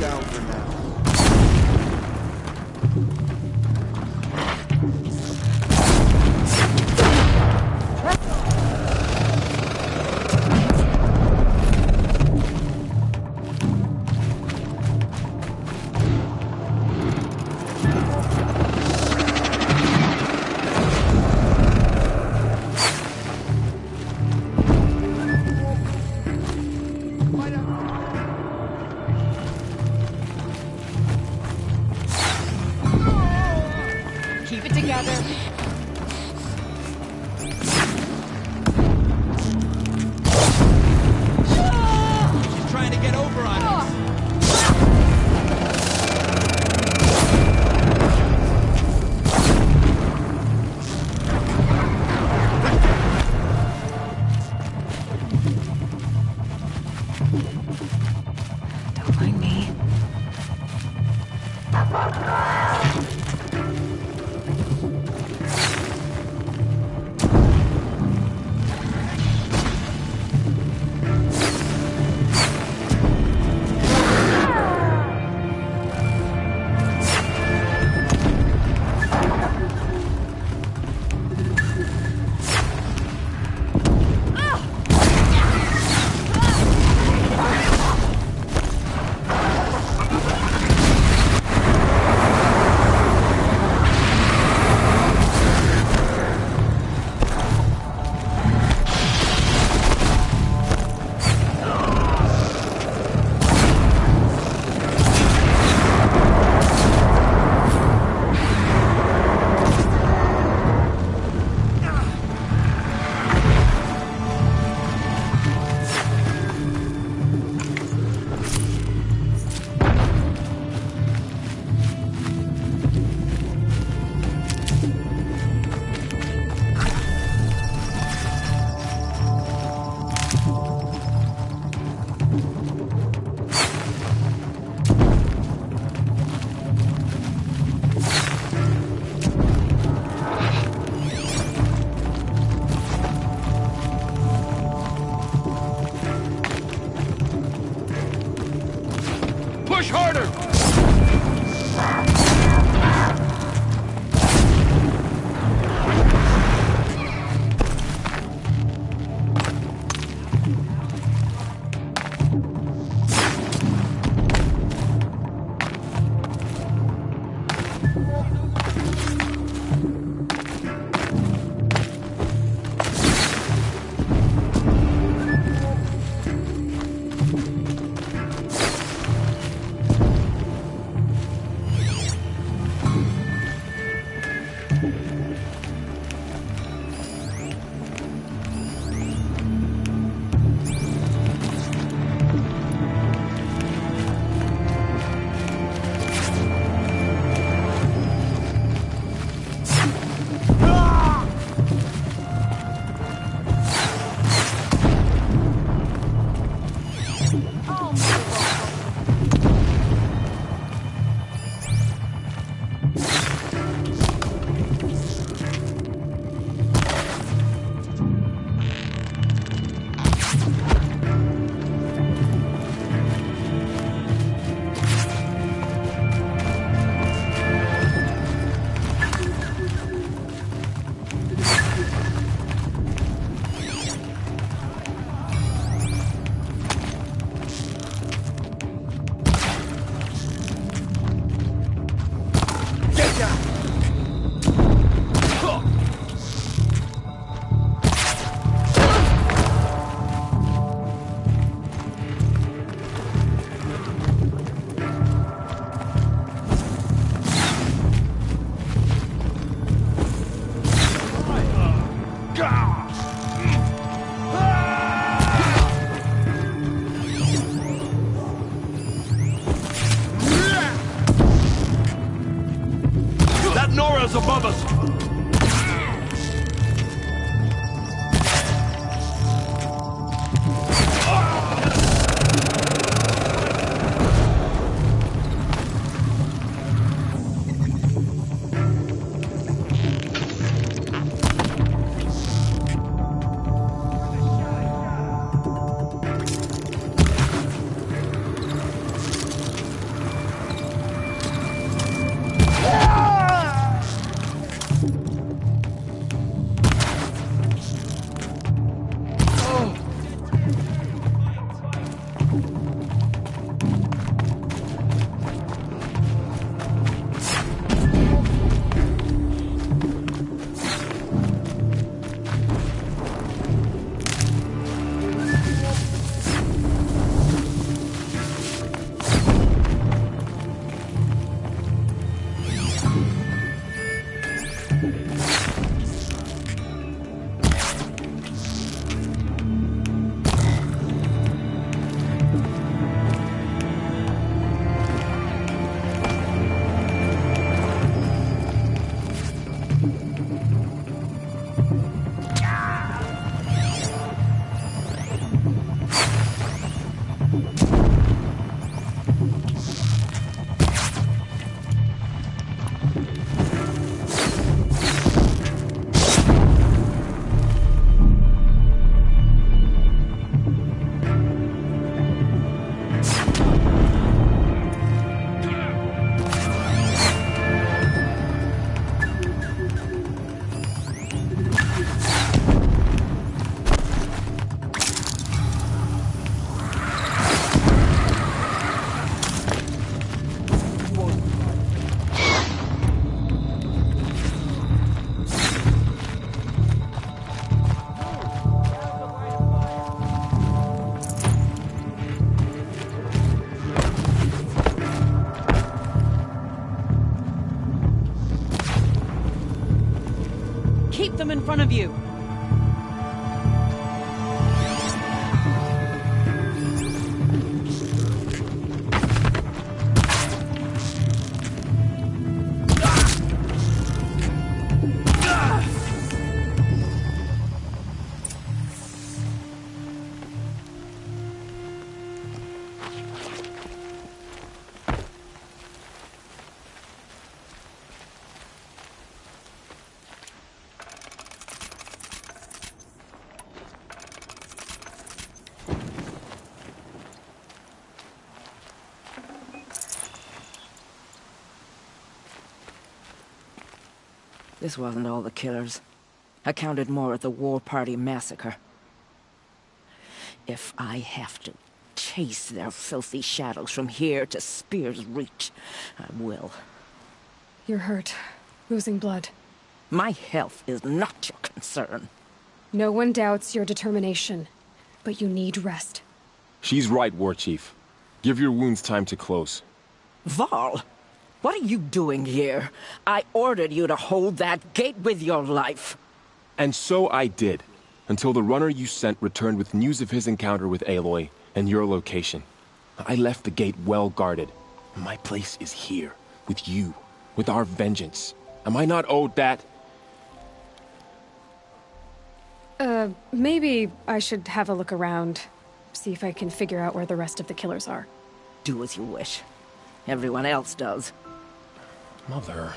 down for now. of you! This wasn't all the killers. I counted more at the War Party massacre. If I have to chase their filthy shadows from here to Spear's Reach, I will. You're hurt. Losing blood. My health is not your concern. No one doubts your determination, but you need rest. She's right, War Chief. Give your wounds time to close. Varl, what are you doing here? I ordered you to hold that gate with your life. And so I did, until the runner you sent returned with news of his encounter with Aloy and your location. I left the gate well guarded. My place is here, with you, with our vengeance. Am I not owed that? Maybe I should have a look around. See if I can figure out where the rest of the killers are. Do as you wish. Everyone else does. Mother...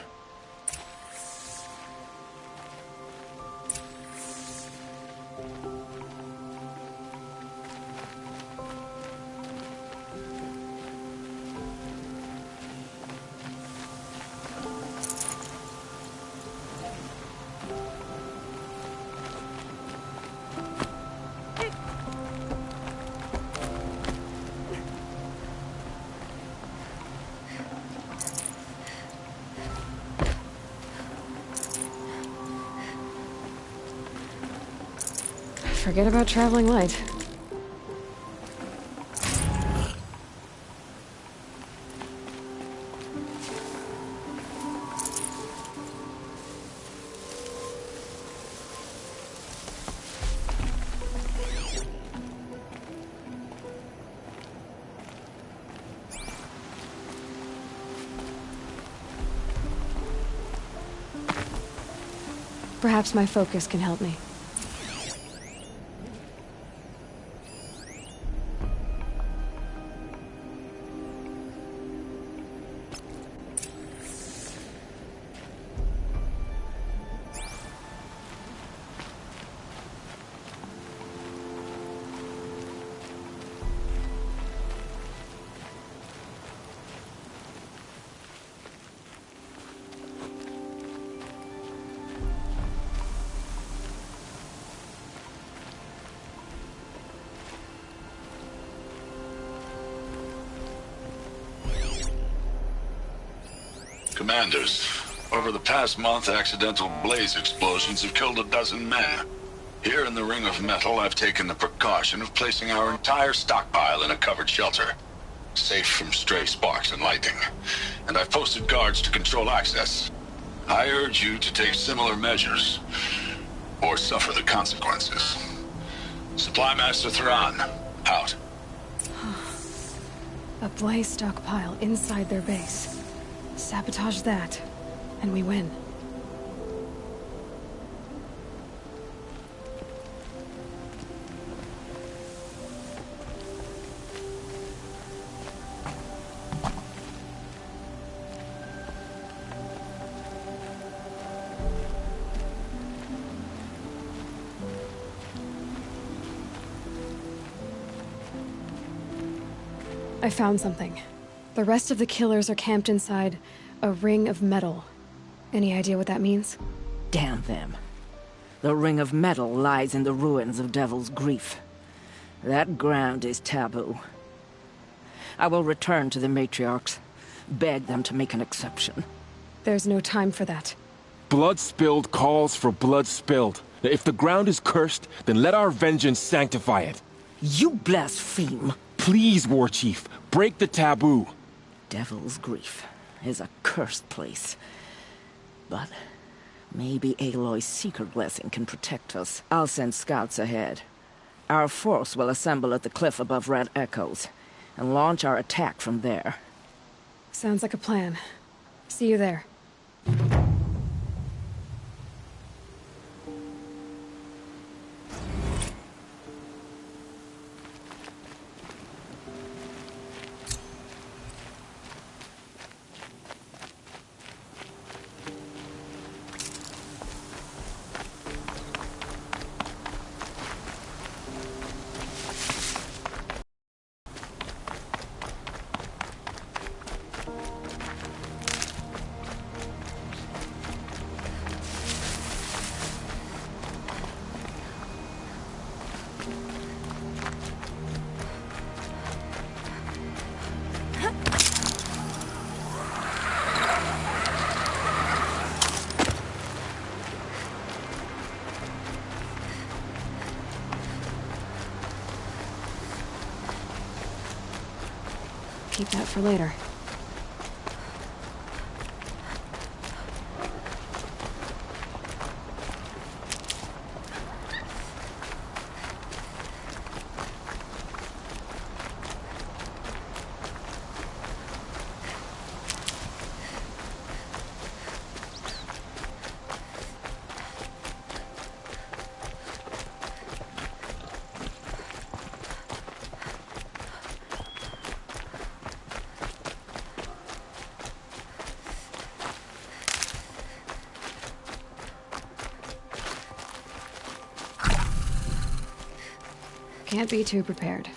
Forget about traveling light. Perhaps my focus can help me. Commanders, over the past month, accidental blaze explosions have killed 12 men. Here in the Ring of Metal, I've taken the precaution of placing our entire stockpile in a covered shelter, safe from stray sparks and lightning. And I've posted guards to control access. I urge you to take similar measures, or suffer the consequences. Supply Master Thran, out. A blaze stockpile inside their base. Sabotage that, and we win. I found something. The rest of the killers are camped inside a ring of metal. Any idea what that means? Damn them. The Ring of Metal lies in the ruins of Devil's Grief. That ground is taboo. I will return to the matriarchs, beg them to make an exception. There's no time for that. Blood spilled calls for blood spilled. If the ground is cursed, then let our vengeance sanctify it. You blaspheme. Please, War Chief, break the taboo. Devil's Grief is a cursed place. But Maybe Aloy's secret blessing can protect us. I'll send scouts ahead. Our force will assemble at the cliff above Red Echoes, and launch our attack from there. Sounds like a plan. See you there. Keep that for later. Can't be too prepared.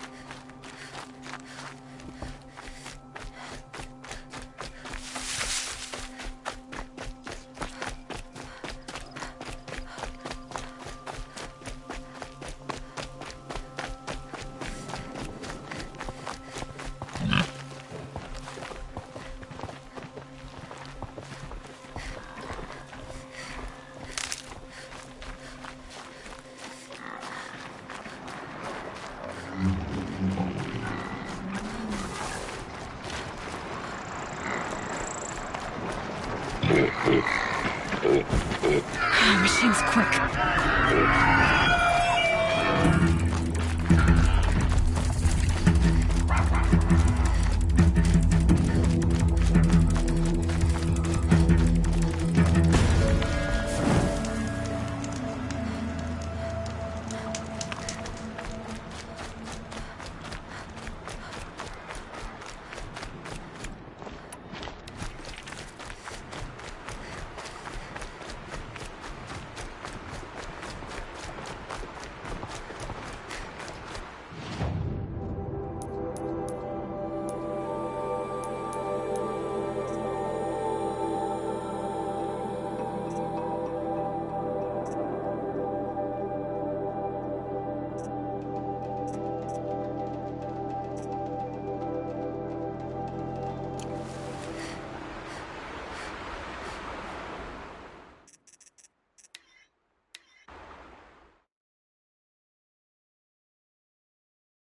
Machine's quick.